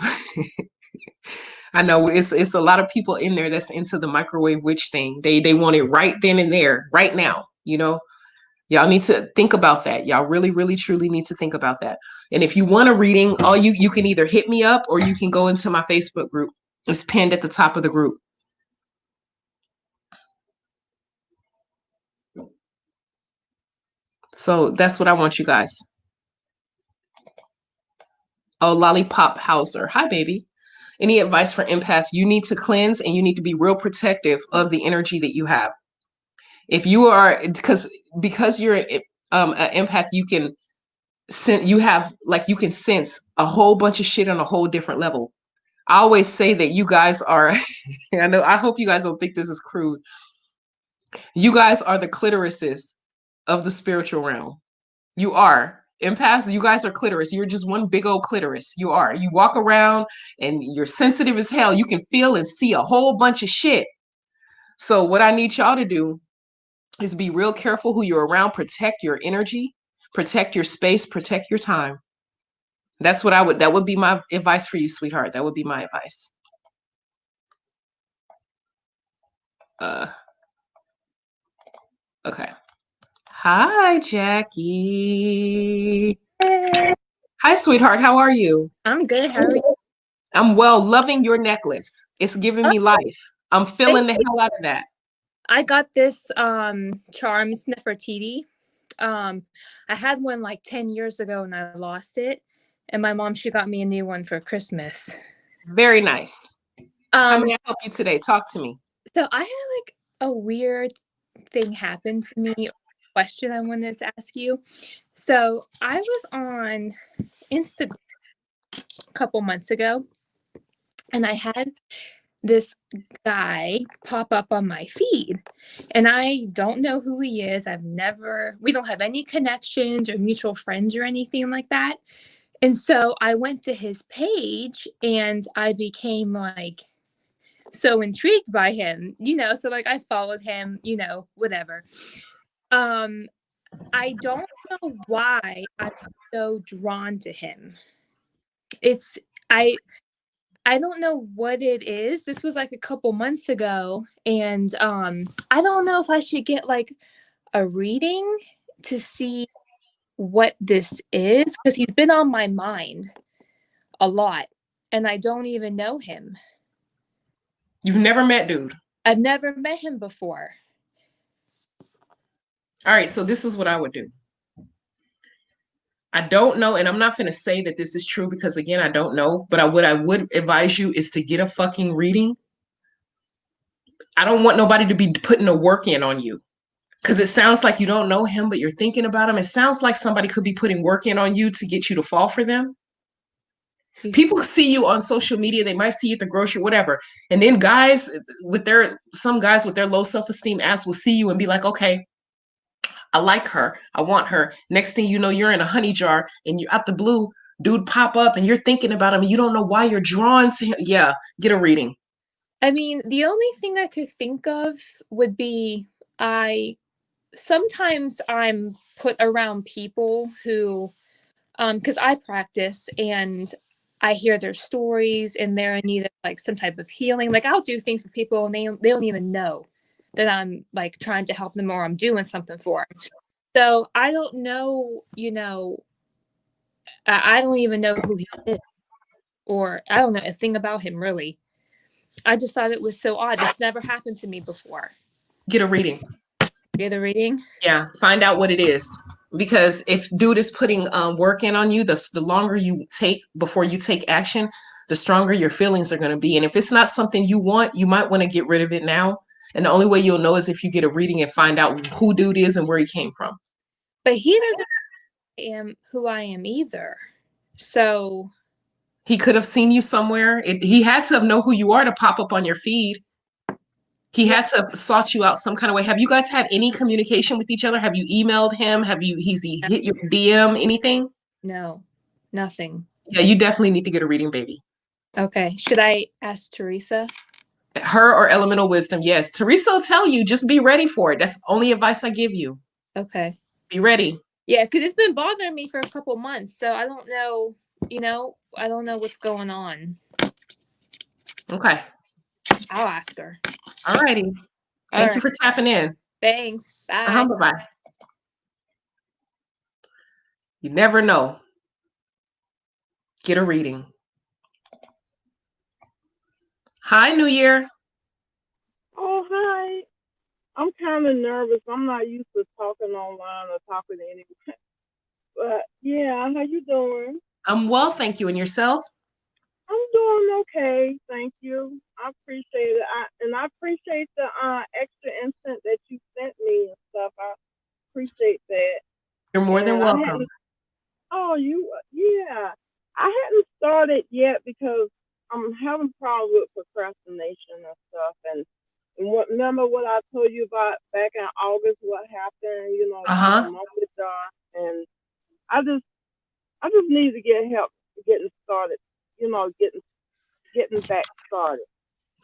I know it's a lot of people in there that's into the microwave witch thing. They want it right then and there, right now, Y'all need to think about that. Y'all really, really, truly need to think about that. And if you want a reading, all you can either hit me up or you can go into my Facebook group. It's pinned at the top of the group. So that's what I want you guys. Oh, Lollipop Hauser. Hi, baby. Any advice for empaths? You need to cleanse and you need to be real protective of the energy that you have. If you are, because you're an empath, you can sense a whole bunch of shit on a whole different level. I always say that you guys are, I hope you guys don't think this is crude. You guys are the clitorises of the spiritual realm. You are. Empaths, you guys are clitoris. You're just one big old clitoris. You are. You walk around and you're sensitive as hell. You can feel and see a whole bunch of shit. So what I need y'all to do is be real careful who you're around. Protect your energy, protect your space, protect your time. That would be my advice for you, sweetheart. That would be my advice. Okay. Hi, Jackie. Hey. Hi, sweetheart. How are you? I'm good. How are you? I'm well, loving your necklace. It's giving me life. I'm feeling the hell out of that. I got this charm. It's Nefertiti. I had one like 10 years ago and I lost it. And my mom, she got me a new one for Christmas. Very nice. How may I help you today? Talk to me. So I had like a weird thing happen to me. Question I wanted to ask you. So I was on Instagram a couple months ago and I had this guy pop up on my feed and I don't know who he is. We don't have any connections or mutual friends or anything like that. And so I went to his page and I became like so intrigued by him, so like I followed him, whatever. I don't know why I'm so drawn to him. I don't know what it is. This was like a couple months ago. And I don't know if I should get like a reading to see what this is. Because he's been on my mind a lot. And I don't even know him. You've never met dude? I've never met him before. All right, so this is what I would do. I don't know, and I'm not going to say that this is true because, again, I don't know. But what I would advise you is to get a fucking reading. I don't want nobody to be putting the work in on you because it sounds like you don't know him, but you're thinking about him. It sounds like somebody could be putting work in on you to get you to fall for them. People see you on social media. They might see you at the grocery, whatever. And then some guys with their low self-esteem ass will see you and be like, okay, I like her. I want her. Next thing you know, you're in a honey jar and you're out the blue, dude pop up and you're thinking about him and you don't know why you're drawn to him. Yeah, get a reading. I mean, the only thing I could think of would be sometimes I'm put around people who, because I practice and I hear their stories and they're in need of like some type of healing. Like I'll do things for people and they don't even know that I'm like trying to help them or I'm doing something for them. So I don't know, I don't even know who he is or I don't know a thing about him really. I just thought it was so odd. This never happened to me before. Get a reading. Get a reading? Yeah, find out what it is. Because if dude is putting work in on you, the longer you take before you take action, the stronger your feelings are going to be. And if it's not something you want, you might want to get rid of it now. And the only way you'll know is if you get a reading and find out who dude is and where he came from. But he doesn't know who I am either. So he could have seen you somewhere. He had to know who you are to pop up on your feed. He had to have sought you out some kind of way. Have you guys had any communication with each other? Have you emailed him? He's hit your DM, anything? No, nothing. Yeah, you definitely need to get a reading, baby. Okay. Should I ask Teresa? Her or Elemental Wisdom, yes. Teresa will tell you, just be ready for it. That's the only advice I give you. Okay. Be ready. Yeah, because it's been bothering me for a couple months, so I don't know, I don't know what's going on. Okay. I'll ask her. All righty. Thank you for tapping in. Thanks. Bye. Bye-bye. You never know. Get a reading. Hi, New Year. Oh, hi. I'm kind of nervous. I'm not used to talking online or talking to anyone. But yeah, how you doing? I'm well, thank you. And yourself? I'm doing okay, thank you. I appreciate it. I appreciate the extra incense that you sent me and stuff. I appreciate that. You're more than welcome. Yeah. I hadn't started yet because I'm having problems with procrastination and stuff. And remember what I told you about back in August? What happened? My mom was done, and I just need to get help getting started. Getting back started.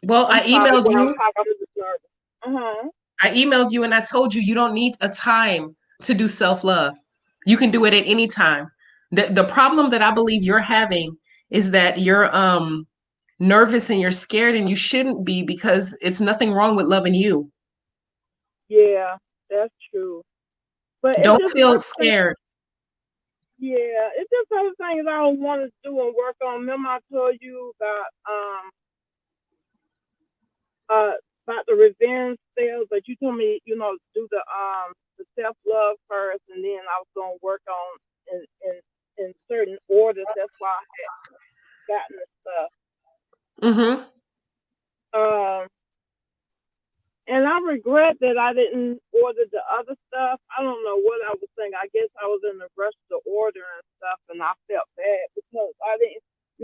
Well, I emailed you. I'm just nervous. I emailed you and I told you don't need a time to do self-love. You can do it at any time. The problem that I believe you're having is that you're nervous and you're scared, and you shouldn't be, because it's nothing wrong with loving you. Yeah, that's true. But don't feel scared. Yeah, it's just other things I don't want to do and work on. Remember I told you about the revenge sales, but you told me, do the self love first, and then I was gonna work on in certain orders. That's why I had gotten the stuff. And I regret that I didn't order the other stuff. I don't know what I was thinking. I guess I was in a rush to order and stuff, and I felt bad because I didn't,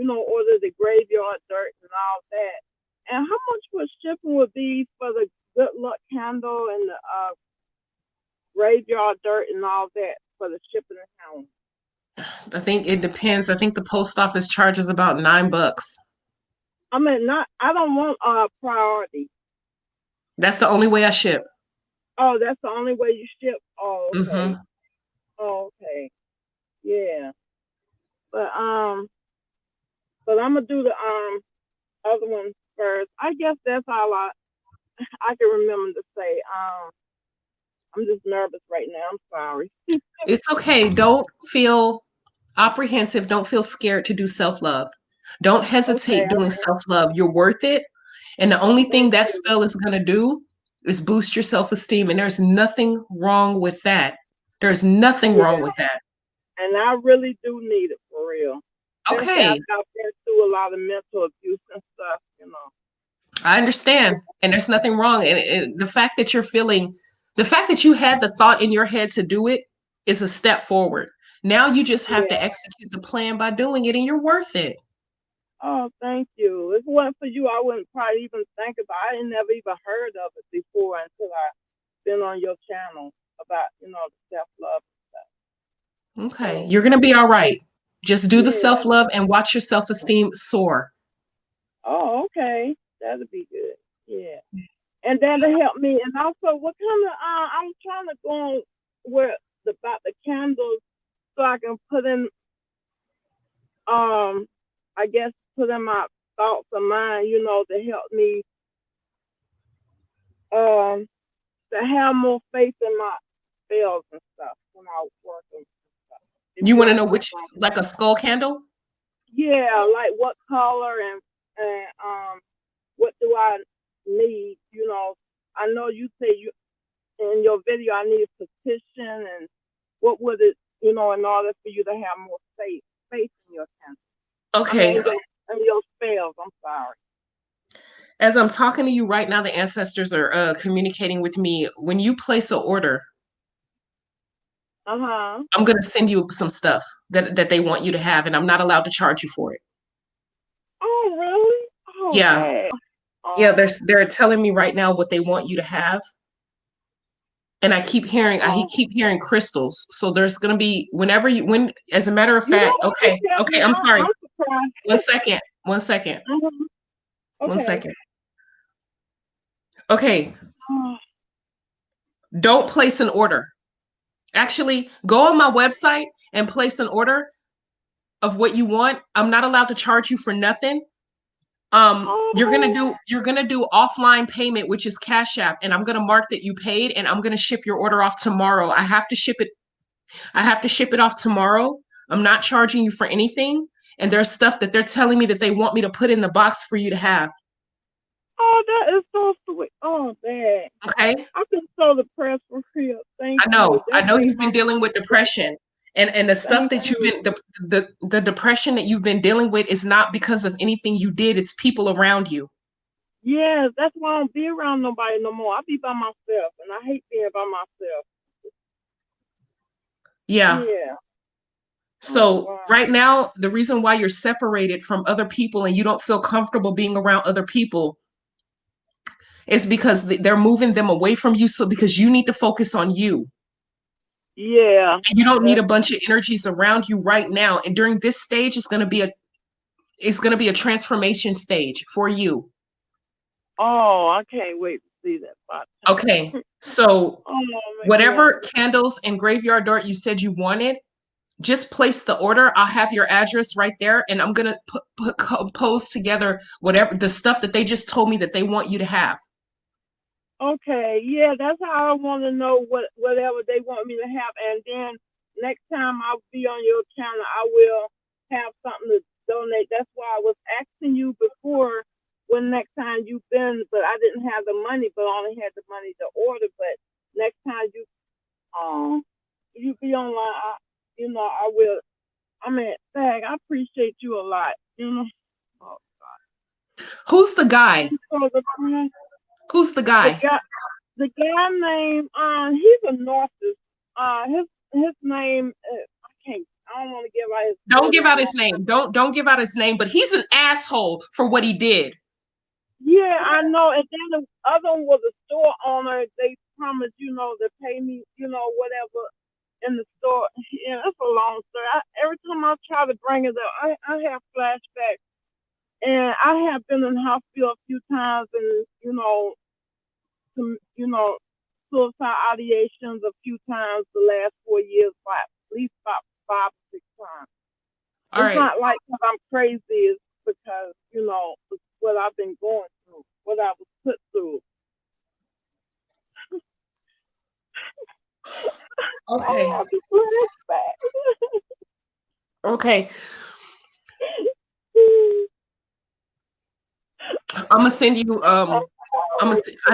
order the graveyard dirt and all that. And how much would shipping would be for the good luck candle and the graveyard dirt and all that for the shipping and handling? I think it depends. I think the post office charges about $9. I mean, I don't want priority. That's the only way I ship. Oh, that's the only way you ship? Oh, okay. Oh, okay. Yeah. But I'm gonna do the other one first. I guess that's all I can remember to say. I'm just nervous right now. I'm sorry. It's okay. Don't feel apprehensive. Don't feel scared to do self-love. Don't hesitate doing self-love. You're worth it. And the only thing that spell is going to do is boost your self-esteem. And there's nothing wrong with that. There's nothing wrong with that. And I really do need it, for real. Okay. I've been through a lot of mental abuse and stuff, I understand. And there's nothing wrong. And the fact that you had the thought in your head to do it is a step forward. Now you just have to execute the plan by doing it, and you're worth it. Oh, thank you. If it wasn't for you, I wouldn't probably even think about it. I never even heard of it before until I've been on your channel about, the self-love and stuff. Okay. You're going to be all right. Just do the self-love and watch your self-esteem soar. Oh, okay. That'll be good. Yeah. And that'll help me. And also, what kind of, I'm trying to go on about the candles so I can put in, I guess, put in my thoughts of mine, to help me to have more faith in my spells and stuff when I work and stuff. You want to know which, like a skull candle? Yeah, like what color and what do I need? I know you say you in your video I need a petition, and what would it, in order for you to have more faith in your cancer. Okay. In your spells. I'm sorry. As I'm talking to you right now, the ancestors are communicating with me. When you place an order, I'm going to send you some stuff that they want you to have, and I'm not allowed to charge you for it. Oh, really? Oh, yeah. Dad. Yeah, they're telling me right now what they want you to have. And I keep hearing crystals. So there's gonna be as a matter of fact, okay, I'm sorry. One second. Okay. 1 second. Okay. Don't place an order. Actually, go on my website and place an order of what you want. I'm not allowed to charge you for nothing. You're gonna do offline payment, which is Cash App, and I'm gonna mark that you paid, and I'm gonna ship your order off tomorrow. I have to ship it off tomorrow. I'm not charging you for anything, and there's stuff that they're telling me that they want me to put in the box for you to have. Oh, that is so sweet. Oh, Dad. Okay. I've been so depressed for real. Thank you. I know you've been dealing with depression. And the stuff that you've been the depression that you've been dealing with is not because of anything you did, it's people around you. Yes, that's why I don't be around nobody no more. I be by myself, and I hate being by myself. Yeah. Yeah. So right now, the reason why you're separated from other people and you don't feel comfortable being around other people is because they're moving them away from you. So because you need to focus on you. Yeah. And you don't need a bunch of energies around you right now. And during this stage, it's going to be a transformation stage for you. Oh, I can't wait to see that spot. Okay. So whatever candles and graveyard door you said you wanted, just place the order. I'll have your address right there, and I'm gonna pose together whatever the stuff that they just told me that they want you to have. Okay, yeah, that's how I want to know whatever they want me to have, and then next time I'll be on your channel, I will have something to donate. That's why I was asking you before when next time you've been, but I didn't have the money, but I only had the money to order. But next time you be online, I will. I mean, Dag, I appreciate you a lot. Oh God. Who's the guy? Who's the guy? The guy named he's a narcissist. His name I don't want to give out his Don't give out his name. Don't give out his name, but he's an asshole for what he did. Yeah, I know. And then the other one was a store owner. They promised, to pay me, whatever in the store. Yeah, it's a long story. Every time I try to bring it up, I have flashbacks. And I have been in the hospital a few times, and suicide ideations a few times the last 4 years, at least about 5 or 6 times. It's not like because I'm crazy, it's because, what I've been going through, what I was put through. Okay. I have to put it back. Okay. I'm gonna send you I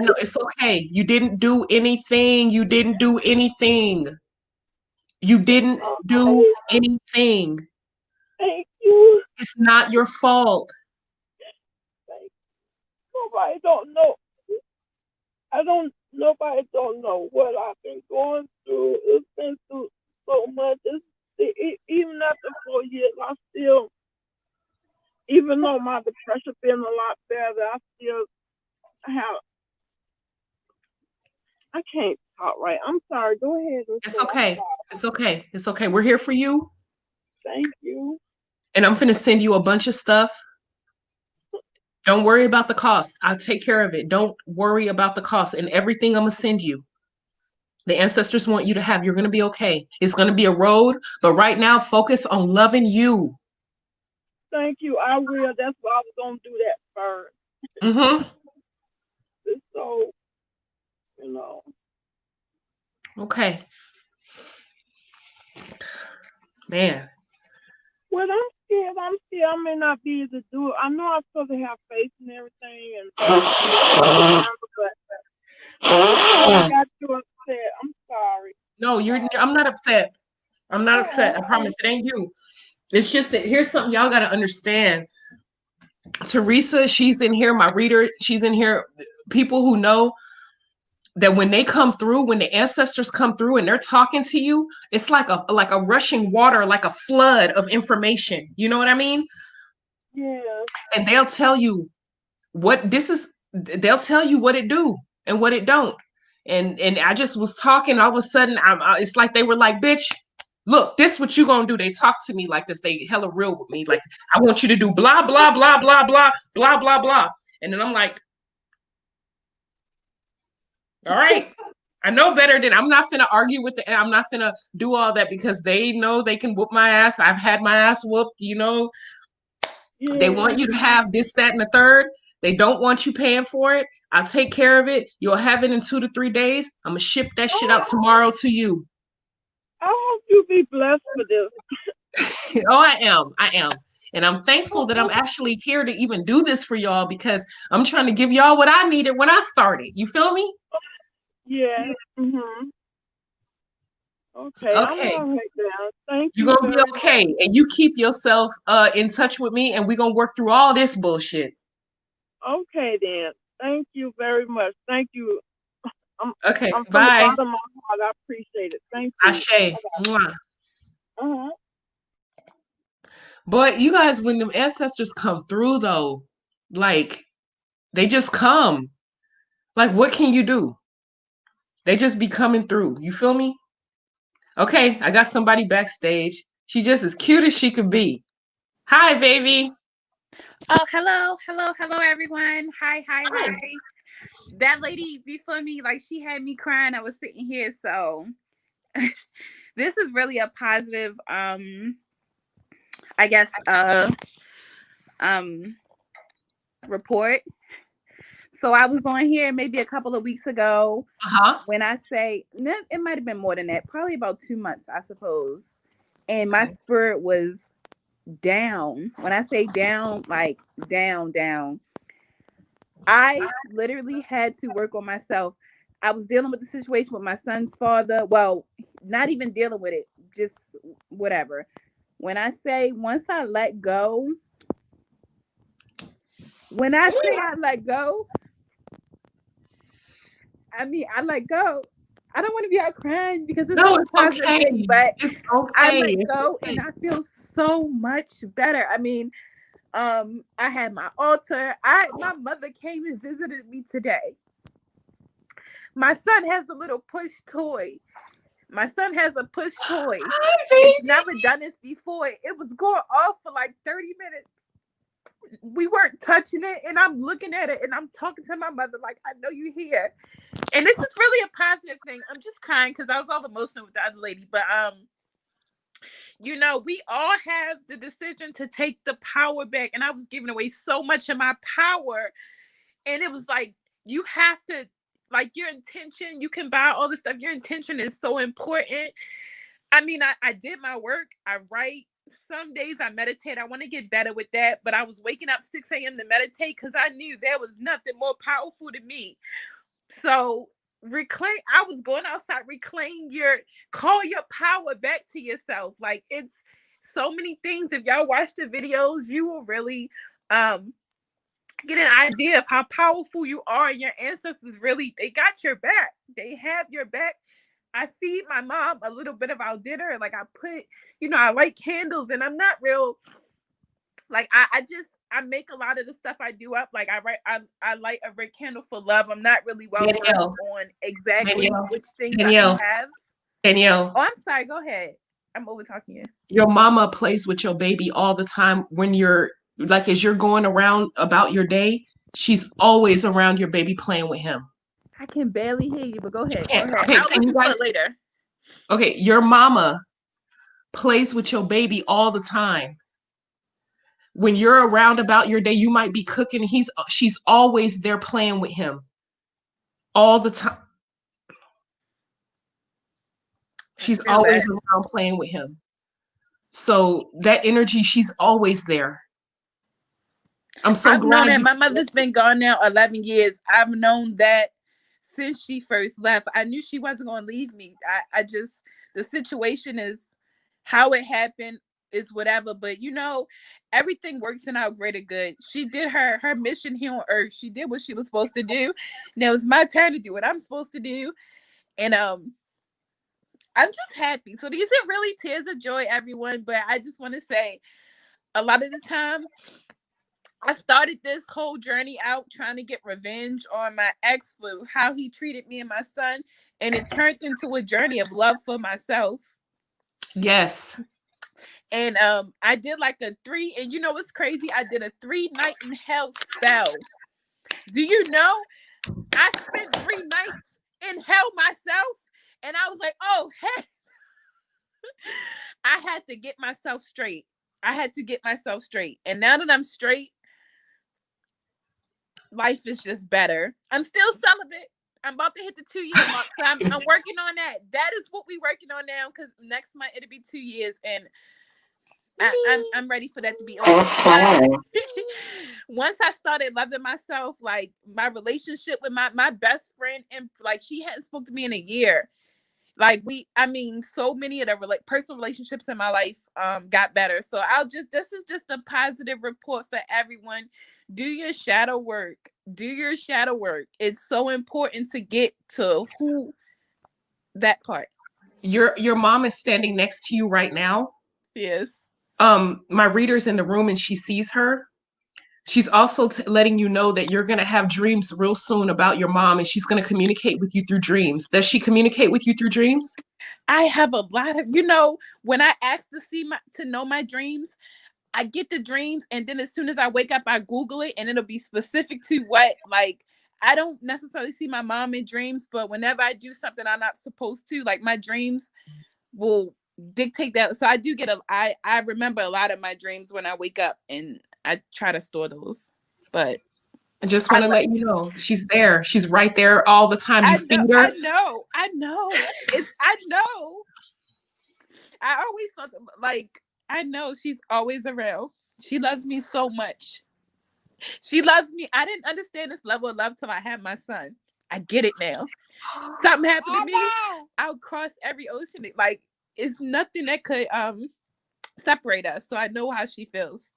know it's okay. You didn't do anything. You didn't do anything. Thank you. It's not your fault. Nobody don't know. Nobody don't know what I've been going through. It's been through so much. Even after 4 years, I still, even though my depression been a lot better, I still have. I can't talk right. I'm sorry. Go ahead. It's okay. It's okay. It's okay. We're here for you. Thank you. And I'm gonna send you a bunch of stuff. Don't worry about the cost. I'll take care of it. Don't worry about the cost. And everything I'm gonna send you, the ancestors want you to have. You're gonna be okay. It's gonna be a road, but right now, focus on loving you. Thank you. I will. That's why I was gonna do that first. It's so, Okay. Man. Well, I'm scared. I'm scared. I may not be able to do it. I know I'm supposed to have faith and everything, and but I got you upset. I'm sorry. No, I'm not upset. I'm not upset. I promise it ain't you. It's just that here's something y'all got to understand. Teresa, she's in here, my reader, she's in here. People who know that when they come through, when the ancestors come through and they're talking to you, it's like a rushing water, like a flood of information. You know what I mean? Yeah. And they'll tell you what this is, they'll tell you what it do and what it don't. And I just was talking, all of a sudden, it's like they were like, bitch, look, this what you gonna do. They talk to me like this. They hella real with me. Like, I want you to do blah, blah, blah, blah, blah, blah, blah, blah. And then I'm like, all right. I know better than I'm not finna argue with I'm not finna do all that because they know they can whoop my ass. I've had my ass whooped, you know. They want you to have this, that, and the third. They don't want you paying for it. I'll take care of it. You'll have it in 2 to 3 days. I'm gonna ship that shit out tomorrow to you. I hope you be blessed for this. Oh, I am. And I'm thankful that I'm actually here to even do this for y'all because I'm trying to give y'all what I needed when I started. You feel me? Yeah. Mhm. Okay. Okay. I'm all right now. Thank you. You're gonna be Very okay. much. And you keep yourself in touch with me and we're gonna work through all this bullshit. Okay then. Thank you very much. Thank you. Okay, I'm from the bye. bottom of my heart. I appreciate it. Thank you. Ashe. Mwah. Uh-huh. But you guys, when them ancestors come through though, like they just come. Like, what can you do? They just be coming through. You feel me? Okay, I got somebody backstage. She just as cute as she could be. Hi, baby. Oh, hello, everyone. Hi. That lady before me, like she had me crying. I was sitting here, so this is really a positive, I guess, report. So I was on here maybe a couple of weeks ago. When I say it might have been more than that, probably about 2 months, I suppose. And my spirit was down. When I say down, like down. I literally had to work on myself. I was dealing with the situation with my son's father. Well, not even dealing with it, just whatever. When I say once I let go, I mean I let go. I don't want to be out crying because it's No, a it's positive okay. thing, but It's I okay. let go and I feel so much better. I mean, I had my altar. My mother came and visited me today. My son has a little push toy. My son has a push toy. He's never done this before. It was going off for like 30 minutes. We weren't touching it, and I'm looking at it, and I'm talking to my mother like, I know you're here. And this is really a positive thing. I'm just crying because I was all emotional with the other lady. But we all have the decision to take the power back. And I was giving away so much of my power. And it was like, you have to, like, your intention, you can buy all this stuff. Your intention is so important. I mean, I did my work. I write. Some days I meditate. I want to get better with that. But I was waking up 6 a.m. to meditate because I knew there was nothing more powerful to me. So I was going outside, call your power back to yourself. Like, it's so many things. If y'all watch the videos, you will really get an idea of how powerful you are, and your ancestors really, they got your back. They have your back. I feed my mom a little bit of our dinner. Like, I put, I light candles, and I'm not real, like, I make a lot of the stuff I do up. Like, I light a red candle for love. I'm not really well versed on exactly which things I have. Danielle. Oh, I'm sorry. Go ahead. I'm over talking you. Your mama plays with your baby all the time when you're, like, as you're going around about your day, she's always around your baby playing with him. I can barely hear you, but go ahead. Okay, I'll listen to it later. Okay, your mama plays with your baby all the time. When you're around about your day, you might be cooking. She's always there playing with him all the time. She's always around playing with him. So that energy, she's always there. I'm so I've known glad that. My mother's been gone now 11 years. I've known that since she first left. I knew she wasn't going to leave me. I just, the situation is how it happened is whatever. But you know, everything works in our greater good. She did her mission here on earth. She did what she was supposed to do. Now it's my turn to do what I'm supposed to do. And I'm just happy. So these are really tears of joy, everyone. But I just want to say, a lot of the time, I started this whole journey out trying to get revenge on my ex for how he treated me and my son. And it turned into a journey of love for myself. Yes. And I did like a 3, and you know what's crazy? I did a 3-night in hell spell. Do you know? I spent 3 nights in hell myself. And I was like, oh, hey. I had to get myself straight. I had to get myself straight. And now that I'm straight, life is just better. I'm still celibate. I'm about to hit the 2-year mark. So I'm working on that. That is what we're working on now, because next month it'll be 2 years, and I'm ready for that to be over. Once I started loving myself, like my relationship with my best friend, and like she hadn't spoken to me in a year. Like so many of the personal relationships in my life got better. So this is just a positive report for everyone. Do your shadow work. Do your shadow work. It's so important to get to that part. Your mom is standing next to you right now. Yes. My reader's in the room and she sees her. She's also letting you know that you're going to have dreams real soon about your mom, and she's going to communicate with you through dreams. Does she communicate with you through dreams? I have a lot of, when I ask to know my dreams, I get the dreams, and then as soon as I wake up, I Google it, and it'll be specific to what, like, I don't necessarily see my mom in dreams, but whenever I do something I'm not supposed to, like, my dreams will dictate that. So I do get I remember a lot of my dreams when I wake up, and I try to store those. But I just want to let you know she's there. She's right there all the time. You feed her. I know. I know. I always felt like I know she's always around. She loves me so much. She loves me. I didn't understand this level of love till I had my son. I get it now. Something happened to me, I'll cross every ocean. Like, it's nothing that could separate us. So I know how she feels.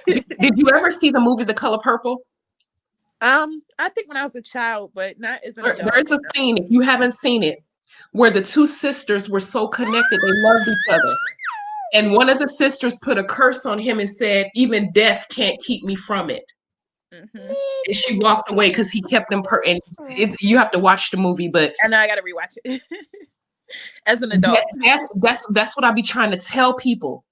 Did you ever see the movie The Color Purple? I think when I was a child, but not as an adult. There's a scene, if you haven't seen it, where the two sisters were so connected, they loved each other. And one of the sisters put a curse on him and said, even death can't keep me from it. Mm-hmm. And she walked away because he kept them and you have to watch the movie, but I know I gotta rewatch it. As an adult. That's what I be trying to tell people.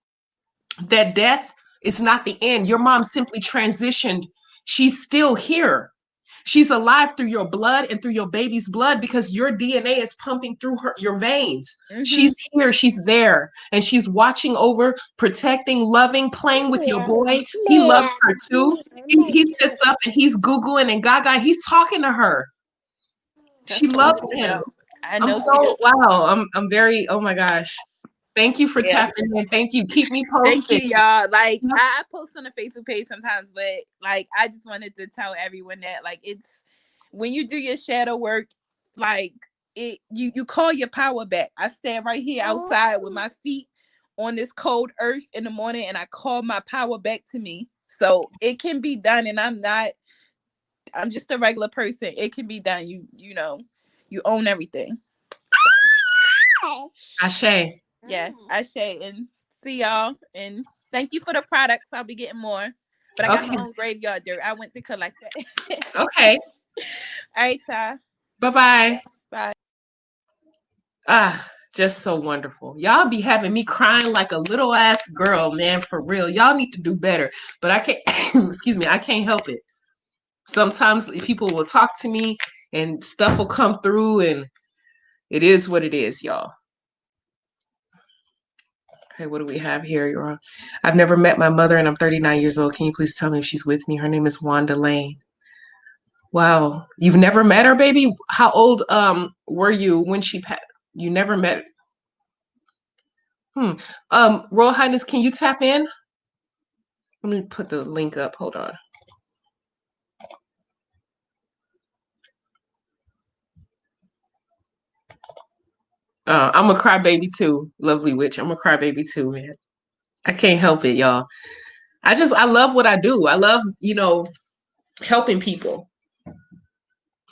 That death is not the end. Your mom simply transitioned. She's still here. She's alive through your blood and through your baby's blood, because your DNA is pumping through your veins. Mm-hmm. She's here, she's there, and she's watching over, protecting, loving, playing with your boy. He loves her too. He sits up and he's Googling and Gaga. He's talking to her. She loves him. I know. Wow. I'm very, oh my gosh. Thank you for tapping in. Thank you. Keep me posted. Thank you, y'all. Like, I post on the Facebook page sometimes, but like, I just wanted to tell everyone that, like, it's when you do your shadow work, like, you call your power back. I stand right here outside with my feet on this cold earth in the morning, and I call my power back to me. So it can be done, and I'm just a regular person. It can be done. You know, you own everything. So. Ashe. Yeah, Ashe, and see y'all, and thank you for the products. I'll be getting more, but I got my own graveyard dirt. I went to collect that. Okay. All right, Ty. Bye-bye. Bye. Just so wonderful. Y'all be having me crying like a little ass girl, man, for real. Y'all need to do better, but I can't, excuse me, I can't help it. Sometimes people will talk to me and stuff will come through, and it is what it is, y'all. Okay, what do we have here? I've never met my mother and I'm 39 years old. Can you please tell me if she's with me? Her name is Wanda Lane. Wow. You've never met her, baby? How old were you when she passed? You never met Royal Highness, can you tap in? Let me put the link up. Hold on. I'm a crybaby too, lovely witch. I'm a crybaby too, man. I can't help it, y'all. I love what I do. I love, helping people.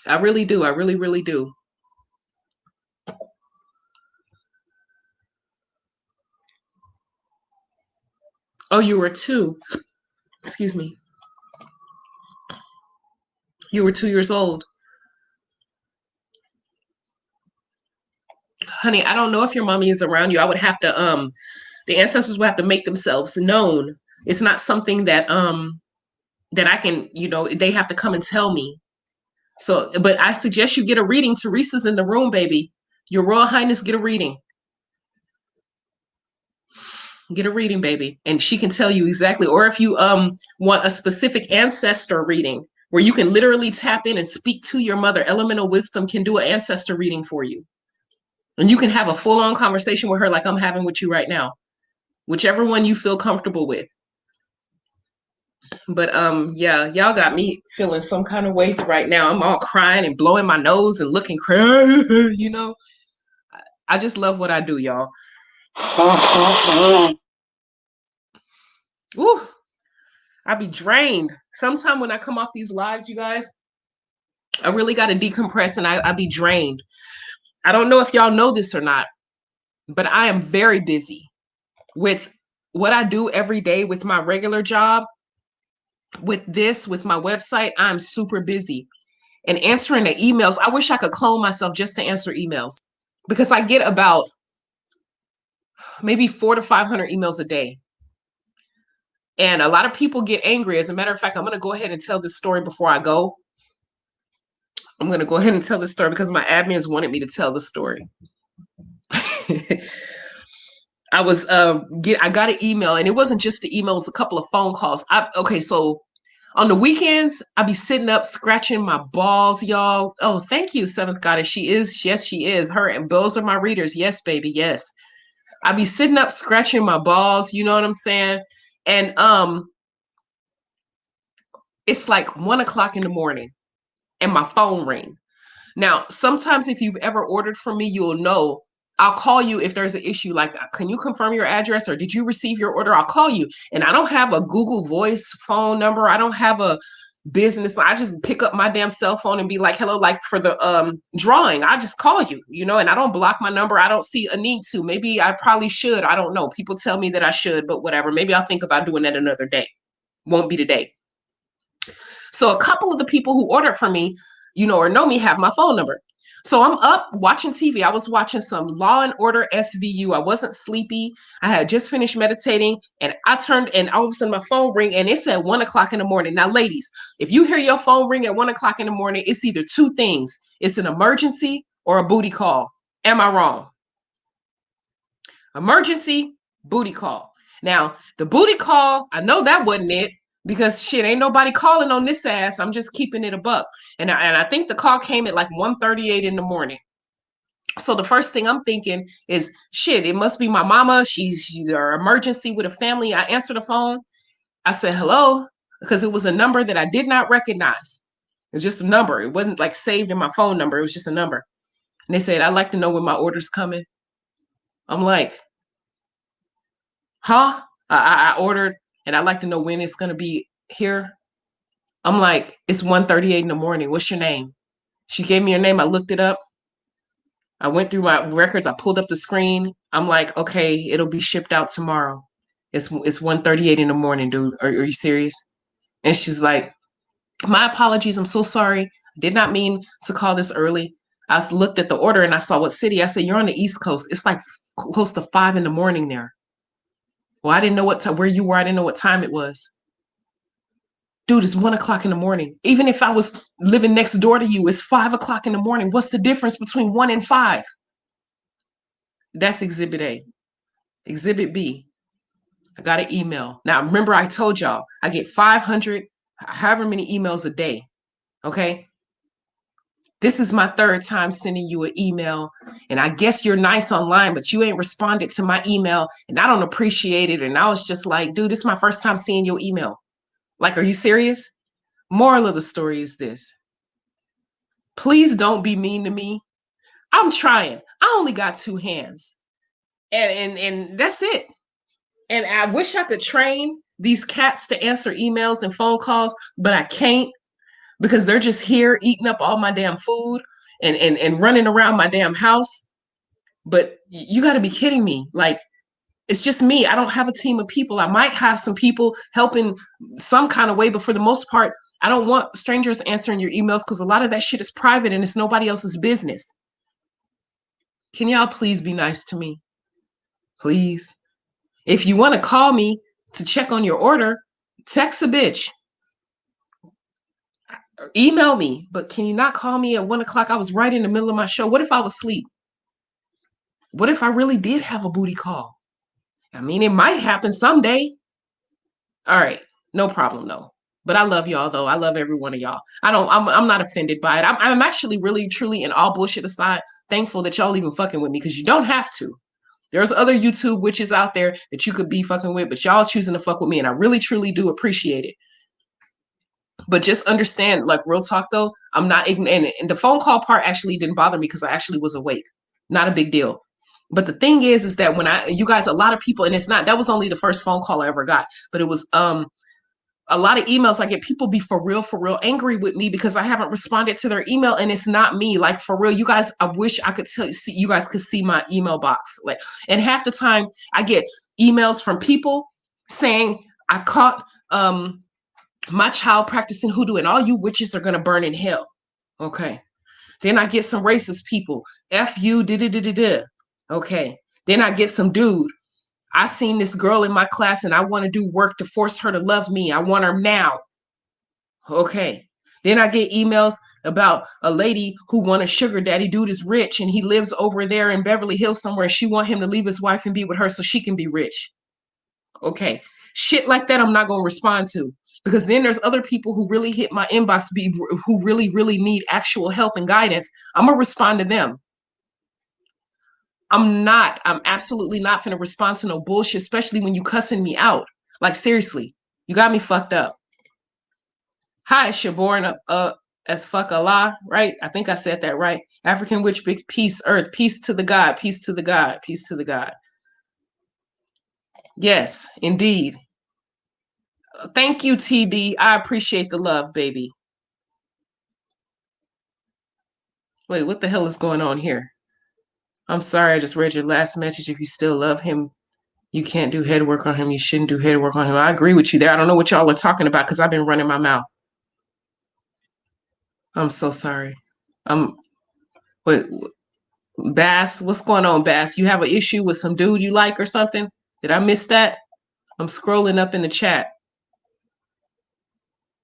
I really do. I really, really do. Oh, you were 2. Excuse me. You were 2 years old. Honey, I don't know if your mommy is around you. I would have to, the ancestors would have to make themselves known. It's not something that, that I can, they have to come and tell me. So, but I suggest you get a reading. Teresa's in the room, baby. Your Royal Highness, get a reading. Get a reading, baby. And she can tell you exactly. Or if you want a specific ancestor reading where you can literally tap in and speak to your mother, elemental wisdom can do an ancestor reading for you. And you can have a full-on conversation with her like I'm having with you right now. Whichever one you feel comfortable with. But yeah, y'all got me feeling some kind of way right now. I'm all crying and blowing my nose and looking crazy, I just love what I do, y'all. Woo, I be drained. Sometime when I come off these lives, you guys, I really got to decompress and I be drained. I don't know if y'all know this or not, but I am very busy with what I do every day with my regular job. With my website, I'm super busy. And answering the emails, I wish I could clone myself just to answer emails because I get about maybe 400 to 500 emails a day. And a lot of people get angry. As a matter of fact, I'm going to go ahead and tell this story before I go. I'm going to go ahead and tell this story because my admins wanted me to tell the story. I got an email, and it wasn't just the email, it was a couple of phone calls. So on the weekends, I be sitting up scratching my balls, y'all. Oh, thank you, Seventh Goddess. She is. Yes, she is. Her and those are my readers. Yes, baby. Yes. I be sitting up scratching my balls. You know what I'm saying? And it's like 1:00 in the morning and my phone ring. Now, sometimes if you've ever ordered from me, you'll know I'll call you if there's an issue. Like, can you confirm your address or did you receive your order? I'll call you. And I don't have a Google Voice phone number. I don't have a business. I just pick up my damn cell phone and be like, hello, like for the drawing, I just call you, and I don't block my number. I don't see a need to. Maybe I probably should. I don't know. People tell me that I should, but whatever. Maybe I'll think about doing that another day. Won't be today. So a couple of the people who ordered from me, or know me, have my phone number. So I'm up watching TV. I was watching some Law and Order SVU. I wasn't sleepy. I had just finished meditating and I turned and all of a sudden my phone ring and it said 1:00 in the morning. Now, ladies, if you hear your phone ring at 1:00 in the morning, it's either two things. It's an emergency or a booty call. Am I wrong? Emergency, booty call. Now, the booty call, I know that wasn't it. Because shit, ain't nobody calling on this ass. I'm just keeping it a buck. And I think the call came at like 1:38 in the morning. So the first thing I'm thinking is, shit, it must be my mama. She's or emergency with a family. I answered the phone. I said, hello, because it was a number that I did not recognize. It was just a number. It wasn't like saved in my phone number. It was just a number. And they said, I'd like to know when my order's coming. I'm like, huh? I ordered. And I'd like to know when it's going to be here. I'm like, it's 1:38 in the morning. What's your name? She gave me her name. I looked it up. I went through my records. I pulled up the screen. I'm like, okay, it'll be shipped out tomorrow. It's 1:38 in the morning, dude. Are you serious? And she's like, my apologies. I'm so sorry. I did not mean to call this early. I looked at the order and I saw what city. I said, you're on the East Coast. It's like close to 5 in the morning there. Well, I didn't know where you were. I didn't know what time it was. Dude, it's 1:00 in the morning. Even if I was living next door to you, it's 5:00 in the morning. What's the difference between 1 and 5? That's Exhibit A. Exhibit B, I got an email. Now, remember I told y'all, I get 500, however many emails a day, okay? This is my third time sending you an email, and I guess you're nice online, but you ain't responded to my email, and I don't appreciate it. And I was just like, dude, this is my first time seeing your email. Like, are you serious? Moral of the story is this. Please don't be mean to me. I'm trying. I only got 2 hands. And that's it. And I wish I could train these cats to answer emails and phone calls, but I can't, because they're just here eating up all my damn food and running around my damn house. But you got to be kidding me. Like, it's just me. I don't have a team of people. I might have some people helping some kind of way, but for the most part, I don't want strangers answering your emails, because a lot of that shit is private and it's nobody else's business. Can y'all please be nice to me? Please. If you want to call me to check on your order, text a bitch. Or email me, but can you not call me at 1 o'clock? I was right in the middle of my show. What if I was asleep? What if I really did have a booty call? I mean, it might happen someday. All right, no problem though. But I love y'all though. I love every one of y'all. I'm not offended by it. I'm actually really, truly, and all bullshit aside, thankful that y'all even fucking with me, because you don't have to. There's other YouTube witches out there that you could be fucking with, but y'all choosing to fuck with me, and I really, truly do appreciate it. But just understand, like, real talk though, I'm not ignorant. And the phone call part actually didn't bother me because I actually was awake. Not a big deal. But the thing is that when you guys, a lot of people, and it's not, that was only the first phone call I ever got, but it was a lot of emails I get. People be for real angry with me because I haven't responded to their email, and it's not me. Like, for real, you guys, I wish I could you guys could see my email box. Like, and half the time I get emails from people saying, I caught my child practicing hoodoo, and all you witches are gonna burn in hell. Okay. Then I get some racist people. F you, da-da-da-da-da. Okay. Then I get some dude. I seen this girl in my class and I want to do work to force her to love me. I want her now. Okay. Then I get emails about a lady who want a sugar daddy. Dude is rich and he lives over there in Beverly Hills somewhere. She want him to leave his wife and be with her so she can be rich. Okay. Shit like that I'm not going to respond to, because then there's other people who really hit my inbox, who really, really need actual help and guidance. I'm going to respond to them. I'm absolutely not going to respond to no bullshit, especially when you cussing me out. Like, seriously, you got me fucked up. Hi, Shaborn, as fuck Allah, right? I think I said that right. African witch, big peace, earth, peace to the God, peace to the God, peace to the God. Yes, indeed. Thank you, TD. I appreciate the love, baby. Wait, what the hell is going on here? I'm sorry, I just read your last message. If you still love him, you can't do head work on him. You shouldn't do head work on him. I agree with you there. I don't know what y'all are talking about because I've been running my mouth. I'm so sorry. Wait, Bass, what's going on, Bass? You have an issue with some dude you like or something? Did I miss that? I'm scrolling up in the chat.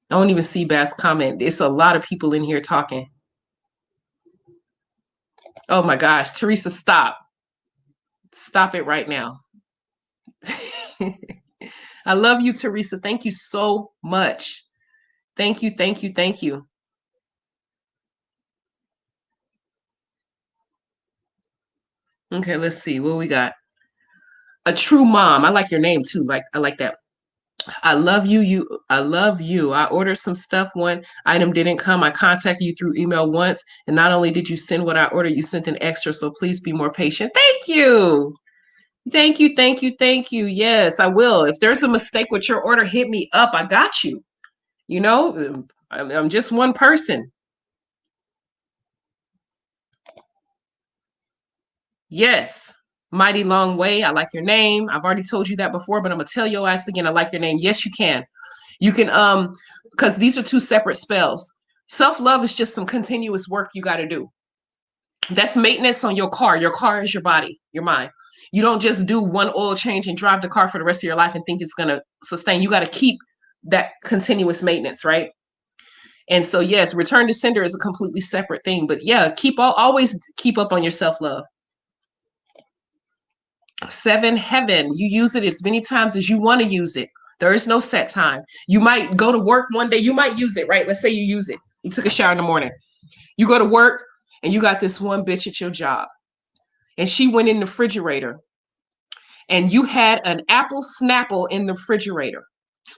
I don't even see Bass comment. It's a lot of people in here talking. Oh my gosh, Teresa, stop. Stop it right now. I love you, Teresa. Thank you so much. Thank you, thank you, thank you. Okay, let's see what we got. A true mom. I like your name too. I like that. I love you. I love you. I ordered some stuff. One item didn't come. I contacted you through email once, and not only did you send what I ordered, you sent an extra. So please be more patient. Thank you. Thank you. Thank you. Thank you. Yes, I will. If there's a mistake with your order, hit me up. I got you. You know, I'm just one person. Yes. Mighty Long Way. I like your name. I've already told you that before, but I'm gonna tell your ass again. I like your name. Yes, you can. You can, because these are two separate spells. Self-love is just some continuous work you got to do. That's maintenance on your car. Your car is your body, your mind. You don't just do one oil change and drive the car for the rest of your life and think it's gonna sustain. You got to keep that continuous maintenance, right? And so, yes, return to sender is a completely separate thing. But yeah, always keep up on your self-love. 7 Heaven, you use it as many times as you want to use it. There is no set time. You might go to work one day, you might use it, right? Let's say you use it. You took a shower in the morning. You go to work and you got this one bitch at your job, and she went in the refrigerator and you had an apple Snapple in the refrigerator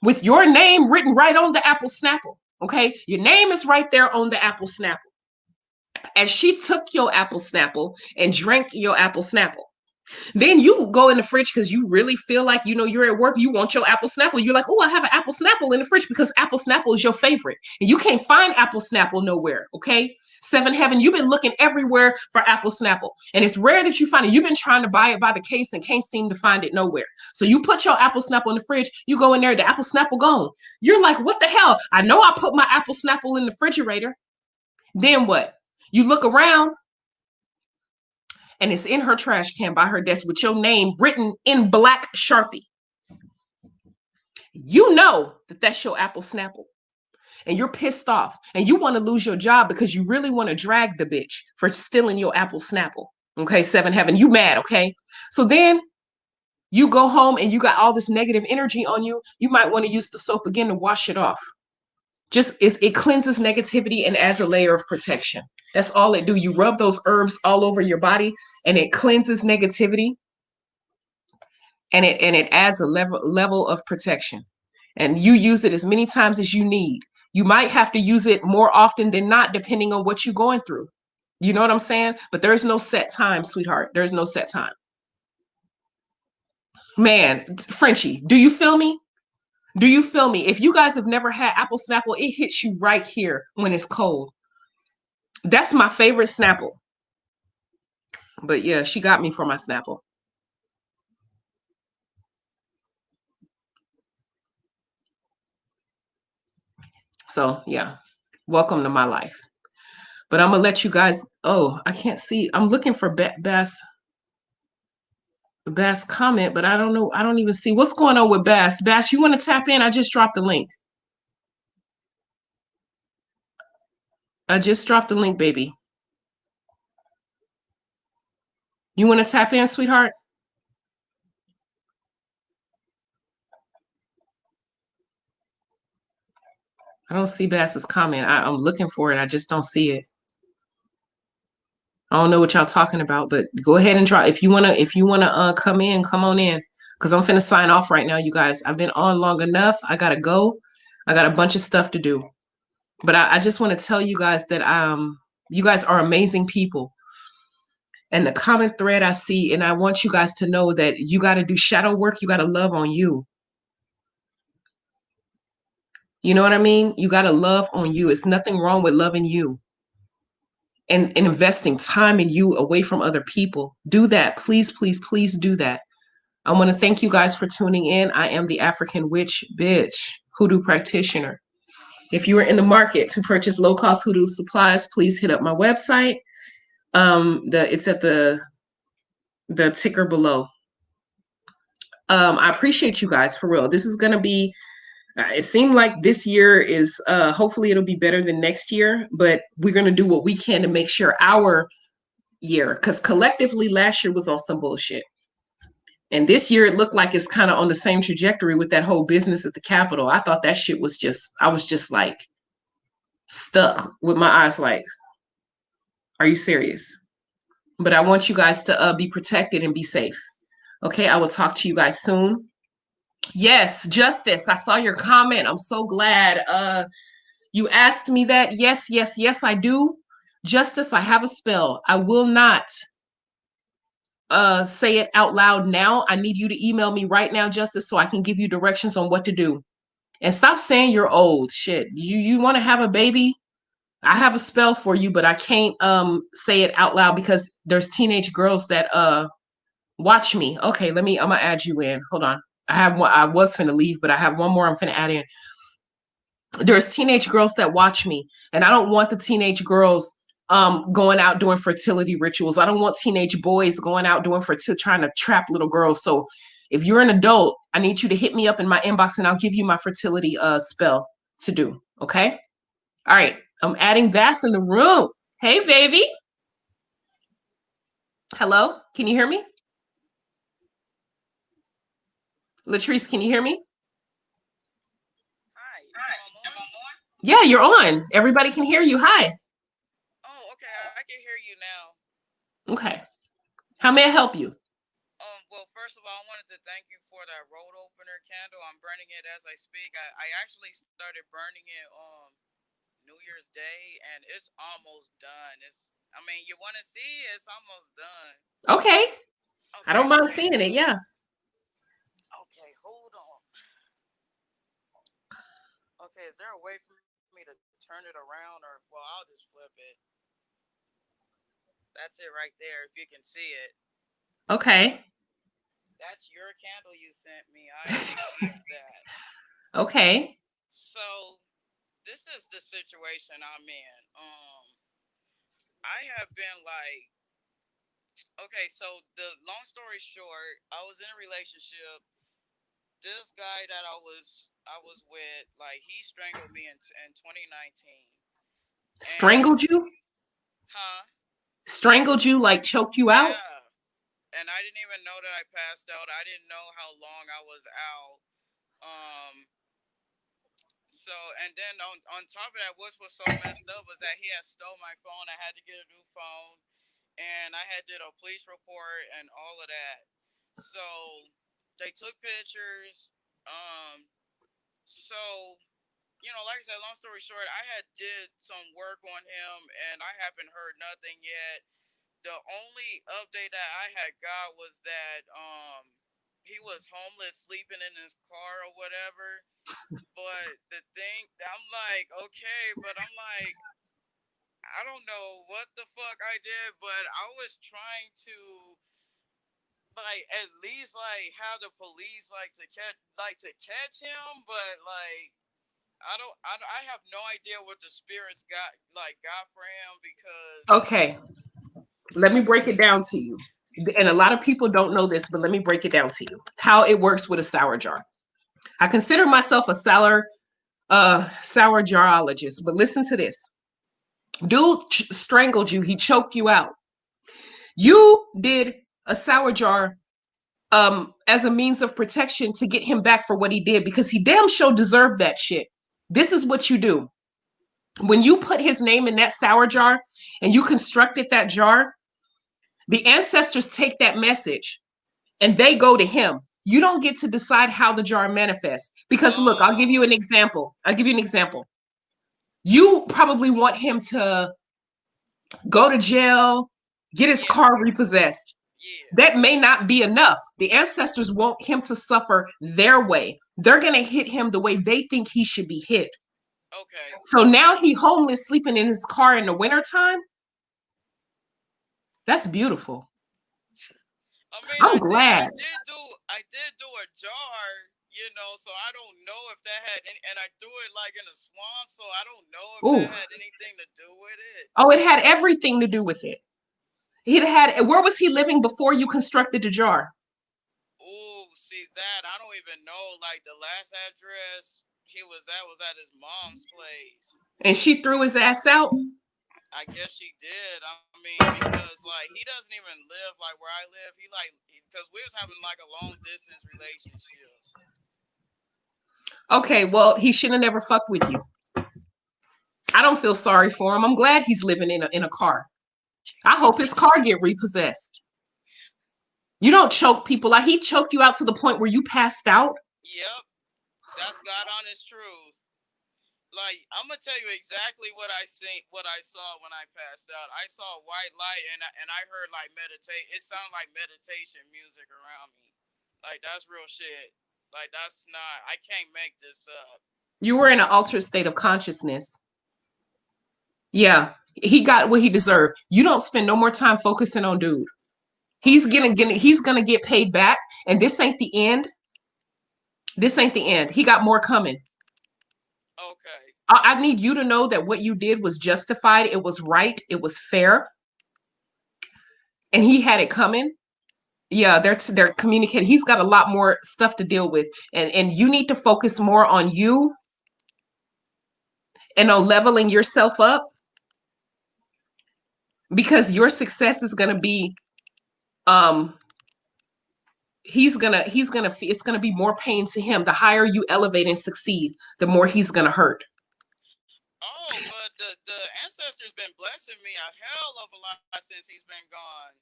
with your name written right on the apple Snapple. Okay, your name is right there on the apple Snapple. And she took your apple Snapple and drank your apple Snapple. Then you go in the fridge because you really feel like, you know, you're at work, you want your apple Snapple. You're like, oh, I have an apple Snapple in the fridge because apple Snapple is your favorite. And you can't find apple Snapple nowhere, okay? Seven Heaven, you've been looking everywhere for apple Snapple. And it's rare that you find it. You've been trying to buy it by the case and can't seem to find it nowhere. So you put your apple Snapple in the fridge, you go in there, the apple Snapple gone. You're like, what the hell? I know I put my apple Snapple in the refrigerator. Then what? You look around, and it's in her trash can by her desk with your name written in black Sharpie. You know that that's your apple Snapple, and you're pissed off, and you want to lose your job because you really want to drag the bitch for stealing your apple Snapple. Okay, Seven Heaven, you mad, okay? So then you go home and you got all this negative energy on you. You might want to use the soap again to wash it off. It cleanses negativity and adds a layer of protection. That's all it do. You rub those herbs all over your body and it cleanses negativity and it adds a level of protection. And you use it as many times as you need. You might have to use it more often than not, depending on what you're going through. You know what I'm saying? But there's no set time, sweetheart. There's no set time. Man, Frenchie, do you feel me? Do you feel me? If you guys have never had apple Snapple, it hits you right here when it's cold. That's my favorite Snapple. But yeah, she got me for my Snapple. So yeah, welcome to my life. But I'm gonna let you guys, oh, I can't see. I'm looking for Bass comment, but I don't know. I don't even see what's going on with Bass. Bass, you want to tap in? I just dropped the link. I just dropped the link, baby. You want to tap in, sweetheart? I don't see Bass's comment. I'm looking for it. I just don't see it. I don't know what y'all talking about, but go ahead and drop. If you wanna come on in. Because I'm finna sign off right now, you guys. I've been on long enough. I gotta go. I got a bunch of stuff to do. But I just want to tell you guys that you guys are amazing people. And the common thread I see, and I want you guys to know that you got to do shadow work. You got to love on you. You know what I mean? You got to love on you. It's nothing wrong with loving you and investing time in you away from other people. Do that. Please, please, please do that. I want to thank you guys for tuning in. I am the African Witch Bitch, hoodoo practitioner. If you are in the market to purchase low-cost hoodoo supplies, please hit up my website. It's at the ticker below. I appreciate you guys for real. This is gonna be. It seemed like this year is. Hopefully, it'll be better than next year. But we're gonna do what we can to make sure our year, because collectively last year was on some bullshit, and this year it looked like it's kind of on the same trajectory with that whole business at the Capitol. I thought that shit was just. I was just like stuck with my eyes like, are you serious? But I want you guys to be protected and be safe. Okay, I will talk to you guys soon. Yes, Justice, I saw your comment. I'm so glad you asked me that. Yes, yes, yes, I do. Justice, I have a spell. I will not say it out loud now. I need you to email me right now, Justice, so I can give you directions on what to do. And stop saying you're old. Shit, you want to have a baby? I have a spell for you, but I can't say it out loud because there's teenage girls that watch me. Okay, I'm gonna add you in. Hold on. I have one. I was finna leave, but I have one more I'm finna add in. There's teenage girls that watch me, and I don't want the teenage girls going out doing fertility rituals. I don't want teenage boys going out doing trying to trap little girls. So if you're an adult, I need you to hit me up in my inbox and I'll give you my fertility spell to do. Okay? All right. I'm adding Vass in the room. Hey, baby. Hello? Can you hear me? Latrice, can you hear me? Hi. Yeah, you're on. Everybody can hear you. Hi. Okay. How may I help you? Well, first of all, I wanted to thank you for that road opener candle. I'm burning it as I speak. I actually started burning it on New Year's Day, and it's almost done. I mean, you want to see? It's almost done. Okay. I Okay, don't mind seeing it. Yeah. okay, hold on. Okay, is there a way for me to turn it around, or well, I'll just flip it. That's it right there. If you can see it. Okay. That's your candle you sent me. I received that. Okay. So this is the situation I'm in. I have been like, okay, so the long story short, I was in a relationship. This guy that I was with, like, he strangled me in 2019. And Strangled you? huh? Strangled you, like choked you out? Yeah. And I didn't even know that I passed out. I didn't know how long I was out. Um So, and then on top of that, what was so messed up was that he had stole my phone. I had to get a new phone, and I had did a police report and all of that. So they took pictures. So like I said, long story short, I had did some work on him, and I haven't heard nothing yet. The only update that I had got was that he was homeless, sleeping in his car or whatever. But the thing, I'm like, okay, but I'm like, I don't know what the fuck I did, but I was trying to like at least like have the police like to catch him, but like I have no idea what the spirits got for him because Okay. Let me break it down to you. And a lot of people don't know this, but let me break it down to you. How it works with a sour jar. I consider myself a sour jarologist, but listen to this. Dude strangled you, he choked you out. You did a sour jar as a means of protection to get him back for what he did because he damn sure deserved that shit. This is what you do. When you put his name in that sour jar and you constructed that jar, the ancestors take that message and they go to him. You don't get to decide how the jar manifests. Because look, I'll give you an example. You probably want him to go to jail, get his yeah, car repossessed. yeah, That may not be enough. The ancestors want him to suffer their way. They're going to hit him the way they think he should be hit. okay. So now he homeless sleeping in his car in the wintertime. That's beautiful. I mean, I'm glad. I did do a jar, so I don't know if that had any, and I threw it like in a swamp, so I don't know if Ooh. that had anything to do with it. Oh, it had everything to do with it. Where was he living before you constructed the jar? Oh, see that, I don't even know. Like the last address he was at his mom's place. And she threw his ass out? I guess she did. I mean, because like he doesn't even live like where I live. Because we was having like a long distance relationship. Okay, well, he should have never fucked with you. I don't feel sorry for him. I'm glad he's living in a car. I hope his car get repossessed. You don't choke people. Like he choked you out to the point where you passed out. Yep, that's God honest truth. Like I'm gonna tell you exactly what I saw when I passed out. I saw white light and I heard like meditate. It sounded like meditation music around me. Like that's real shit. Like that's not. I can't make this up. You were in an altered state of consciousness. Yeah, he got what he deserved. You don't spend no more time focusing on dude. He's gonna get paid back, and this ain't the end. This ain't the end. He got more coming. Okay. I need you to know that what you did was justified. It was right. It was fair, and he had it coming. Yeah, they're communicating. He's got a lot more stuff to deal with, and you need to focus more on you and on leveling yourself up because your success is going to be it's gonna be more pain to him. The higher you elevate and succeed, the more he's gonna hurt. Oh, but the ancestors been blessing me a hell of a lot since he's been gone.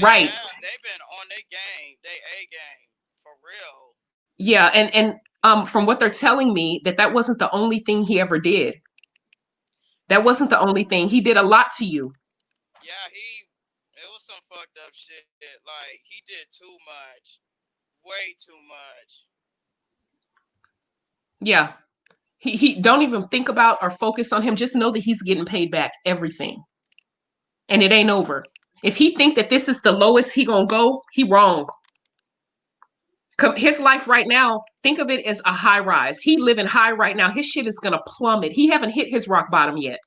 Right. They've been on their game, they A game for real. Yeah, and from what they're telling me, that wasn't the only thing he ever did. That wasn't the only thing. He did a lot to you. Yeah, it was some fucked up shit. Like, he did too much. Way too much. Yeah. He don't even think about or focus on him. Just know that he's getting paid back everything. And it ain't over. If he think that this is the lowest he gonna go, he wrong. His life right now, think of it as a high rise. He living high right now. His shit is gonna plummet. He haven't hit his rock bottom yet.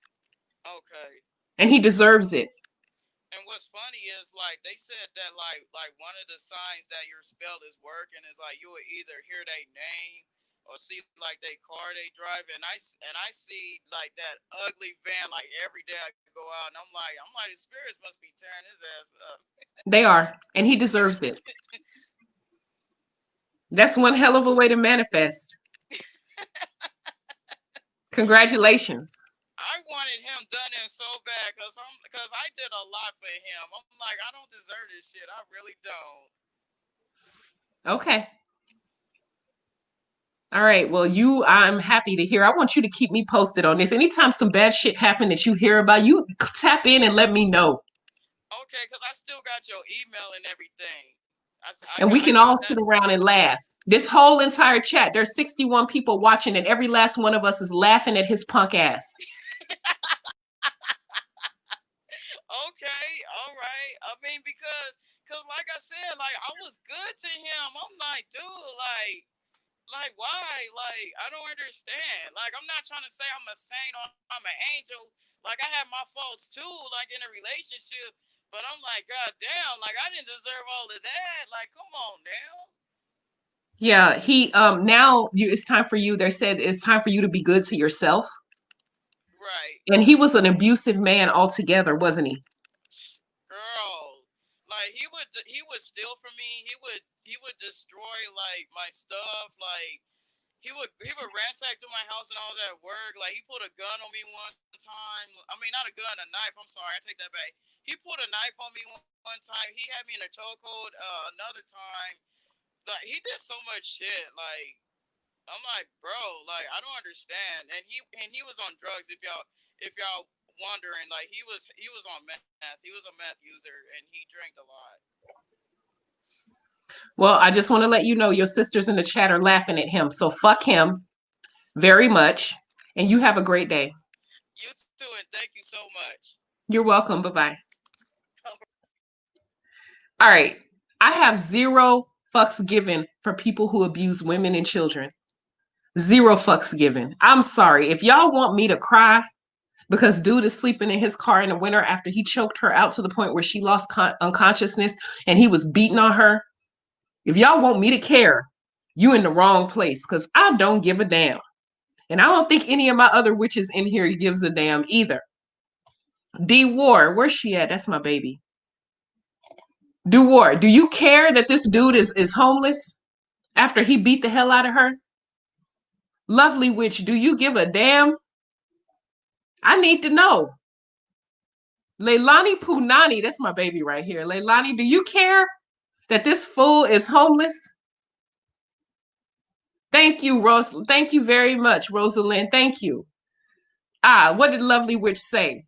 Okay. And he deserves it. And what's funny is, like, they said that like one of the signs that your spell is working is like you will either hear their name or see like they car they drive, and I see like that ugly van like every day I go out, and I'm like the spirits must be tearing his ass up. They are, and he deserves it. That's one hell of a way to manifest. Congratulations. I wanted him done in so bad because I did a lot for him. I'm like, I don't deserve this shit. I really don't. Okay. All right. Well, I'm happy to hear. I want you to keep me posted on this. Anytime some bad shit happen that you hear about, you tap in and let me know. Okay, because I still got your email and everything. And we can all sit around and laugh. This whole entire chat, there's 61 people watching, and every last one of us is laughing at his punk ass. Okay, all right. I mean, because like I said, like, I was good to him. I'm like, dude, like why? Like, I don't understand. Like, I'm not trying to say I'm a saint or I'm an angel. Like, I have my faults too, like in a relationship. But I'm like, God damn, like, I didn't deserve all of that. Like, come on now. Yeah, now it's time for you. They said it's time for you to be good to yourself. Right. And he was an abusive man altogether, wasn't he? Girl, like, he would steal from me. He would destroy like my stuff. Like, he would ransack through my house and all that work. Like, he put a gun on me one time. I mean, not a gun, a knife. I'm sorry, I take that back. He put a knife on me one time. He had me in a chokehold another time. Like, he did so much shit. Like, I'm like, bro, like, I don't understand. And he was on drugs. If y'all wondering, like, he was on meth. He was a meth user, and he drank a lot. Well, I just want to let you know your sisters in the chat are laughing at him. So fuck him very much. And you have a great day. You too, and thank you so much. You're welcome. Bye-bye. All right. I have 0 fucks given for people who abuse women and children. 0 fucks given. I'm sorry. If y'all want me to cry because dude is sleeping in his car in the winter after he choked her out to the point where she lost unconsciousness and he was beating on her, if y'all want me to care, you in the wrong place because I don't give a damn. And I don't think any of my other witches in here gives a damn either. D War, where's she at? That's my baby. D War, do you care that this dude is homeless after he beat the hell out of her? Lovely witch, do you give a damn? I need to know. Leilani Punani, that's my baby right here. Leilani, do you care that this fool is homeless? Thank you, Rose. Thank you very much, Rosalind. Thank you. What did Lovely Witch say?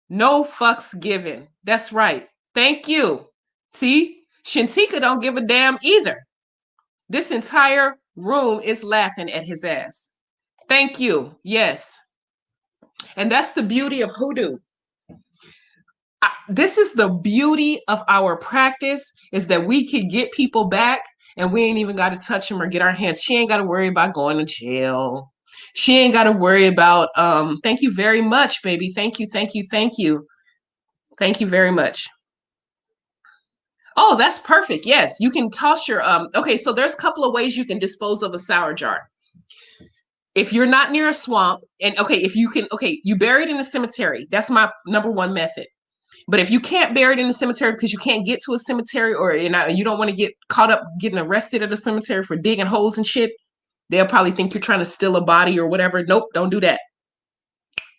No fucks given. That's right. Thank you. See, Shantika don't give a damn either. This entire room is laughing at his ass. Thank you. Yes. And that's the beauty of hoodoo. This is the beauty of our practice, is that we can get people back and we ain't even got to touch them or get our hands. She ain't got to worry about going to jail. She ain't got to worry about, thank you very much, baby. Thank you, thank you, thank you. Thank you very much. Oh, that's perfect. Yes, you can toss your, okay, so there's a couple of ways you can dispose of a sour jar. If you're not near a swamp, and okay, if you can, okay, you bury it in a cemetery. That's my #1 method. But if you can't bury it in the cemetery because you can't get to a cemetery, or you don't want to get caught up getting arrested at a cemetery for digging holes and shit, they'll probably think you're trying to steal a body or whatever. Nope, don't do that.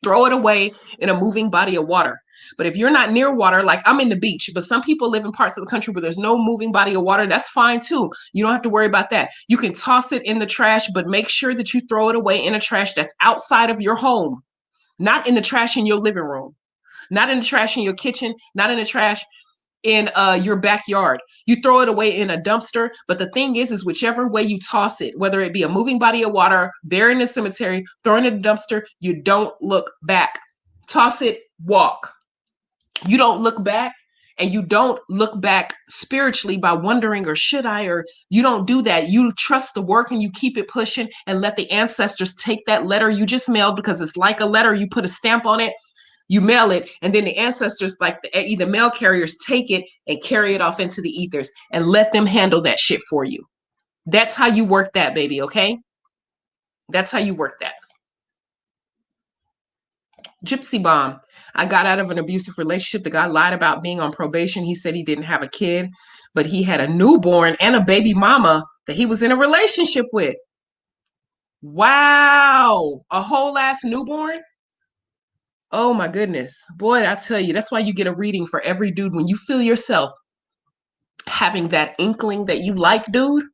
Throw it away in a moving body of water. But if you're not near water, like I'm in the beach, but some people live in parts of the country where there's no moving body of water, that's fine too. You don't have to worry about that. You can toss it in the trash, but make sure that you throw it away in a trash that's outside of your home, not in the trash in your living room, not in the trash in your kitchen, not in the trash in your backyard. You throw it away in a dumpster. But the thing is whichever way you toss it, whether it be a moving body of water, bury in the cemetery, throw it in a dumpster, you don't look back. Toss it, walk. You don't look back, and you don't look back spiritually by wondering, or should I, or you don't do that. You trust the work and you keep it pushing and let the ancestors take that letter you just mailed, because it's like a letter. You put a stamp on it, you mail it, and then the ancestors, like the mail carriers, take it and carry it off into the ethers and let them handle that shit for you. That's how you work that, baby, okay? That's how you work that. Gypsy Bomb. I got out of an abusive relationship. The guy lied about being on probation. He said he didn't have a kid, but he had a newborn and a baby mama that he was in a relationship with. Wow. A whole ass newborn? Oh my goodness. Boy, I tell you, that's why you get a reading for every dude. When you feel yourself having that inkling that you like dude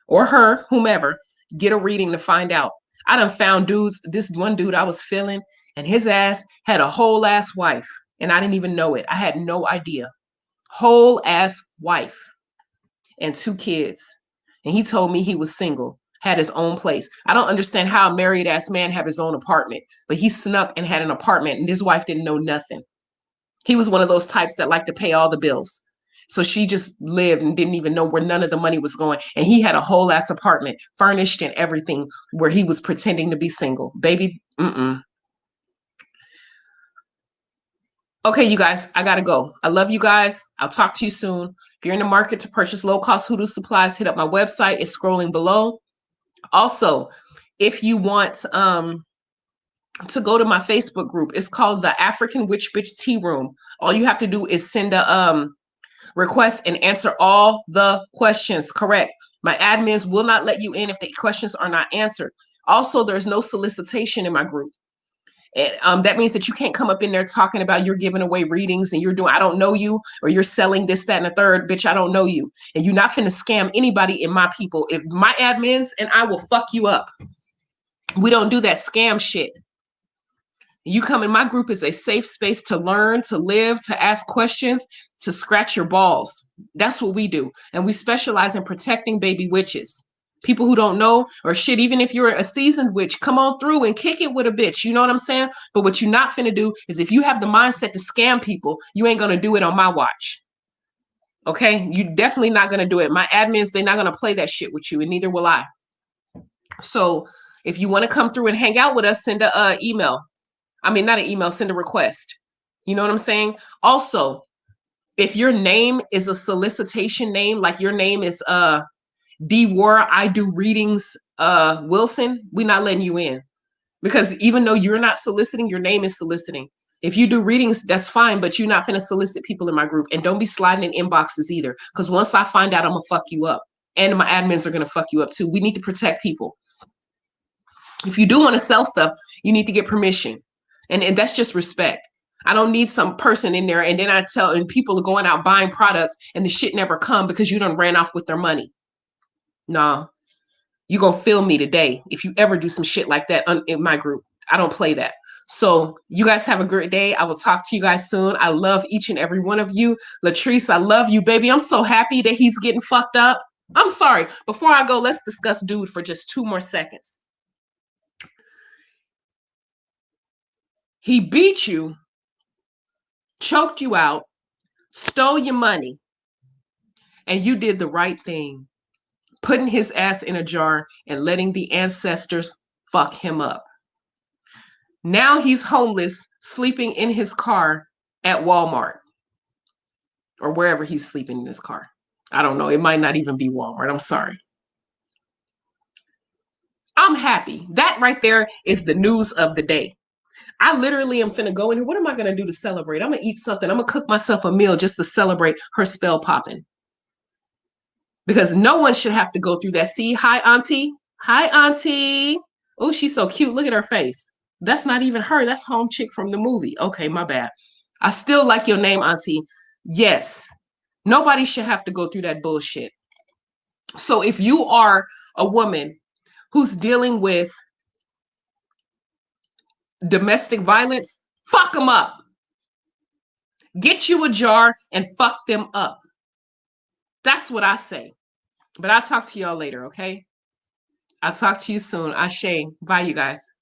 or her, whomever, get a reading to find out. I done found dudes, this one dude I was feeling, and his ass had a whole ass wife, and I didn't even know it. I had no idea. Whole ass wife and 2 kids. And he told me he was single, had his own place. I don't understand how a married ass man have his own apartment, but he snuck and had an apartment, and his wife didn't know nothing. He was one of those types that like to pay all the bills. So she just lived and didn't even know where none of the money was going. And he had a whole ass apartment, furnished and everything, where he was pretending to be single. Baby, Okay, you guys, I gotta go. I love you guys. I'll talk to you soon. If you're in the market to purchase low-cost hoodoo supplies, hit up my website. It's scrolling below. Also, if you want to go to my Facebook group, it's called the African Witch Bitch Tea Room. All you have to do is send a request and answer all the questions. Correct. My admins will not let you in if the questions are not answered. Also, there's no solicitation in my group. And that means that you can't come up in there talking about you're giving away readings and you're doing, I don't know you, or you're selling this, that, and the third. Bitch, I don't know you. And you're not finna scam anybody in my people. If my admins and I will fuck you up. We don't do that scam shit. You come in my group is a safe space to learn, to live, to ask questions, to scratch your balls. That's what we do. And we specialize in protecting baby witches. People who don't know, or shit, even if you're a seasoned witch, come on through and kick it with a bitch. You know what I'm saying? But what you're not finna do is, if you have the mindset to scam people, you ain't gonna do it on my watch. Okay? You're definitely not gonna do it. My admins, they're not gonna play that shit with you, and neither will I. So if you wanna come through and hang out with us, send a email. I mean, not an email, send a request. You know what I'm saying? Also, if your name is a solicitation name, like your name is D War, I do readings, Wilson, we're not letting you in. Because even though you're not soliciting, your name is soliciting. If you do readings, that's fine, but you're not finna solicit people in my group. And don't be sliding in inboxes either. Because once I find out, I'm gonna fuck you up. And my admins are gonna fuck you up too. We need to protect people. If you do want to sell stuff, you need to get permission. And that's just respect. I don't need some person in there and then and people are going out buying products and the shit never come because you done ran off with their money. No, you gonna feel me today if you ever do some shit like that in my group. I don't play that. So you guys have a great day. I will talk to you guys soon. I love each and every one of you. Latrice, I love you, baby. I'm so happy that he's getting fucked up. I'm sorry. Before I go, let's discuss dude for just 2 more seconds. He beat you, choked you out, stole your money, and you did the right thing, putting his ass in a jar and letting the ancestors fuck him up. Now he's homeless, sleeping in his car at Walmart or wherever he's sleeping in his car. I don't know. It might not even be Walmart. I'm sorry. I'm happy. That right there is the news of the day. I literally am finna go in here. What am I going to do to celebrate? I'm going to eat something. I'm going to cook myself a meal just to celebrate her spell popping. Because no one should have to go through that. See, hi, auntie. Hi, auntie. Oh, she's so cute. Look at her face. That's not even her. That's home chick from the movie. Okay, my bad. I still like your name, Auntie. Yes. Nobody should have to go through that bullshit. So if you are a woman who's dealing with domestic violence, fuck them up. Get you a jar and fuck them up. That's what I say. But I'll talk to y'all later, okay? I'll talk to you soon. Ashe. Bye, you guys.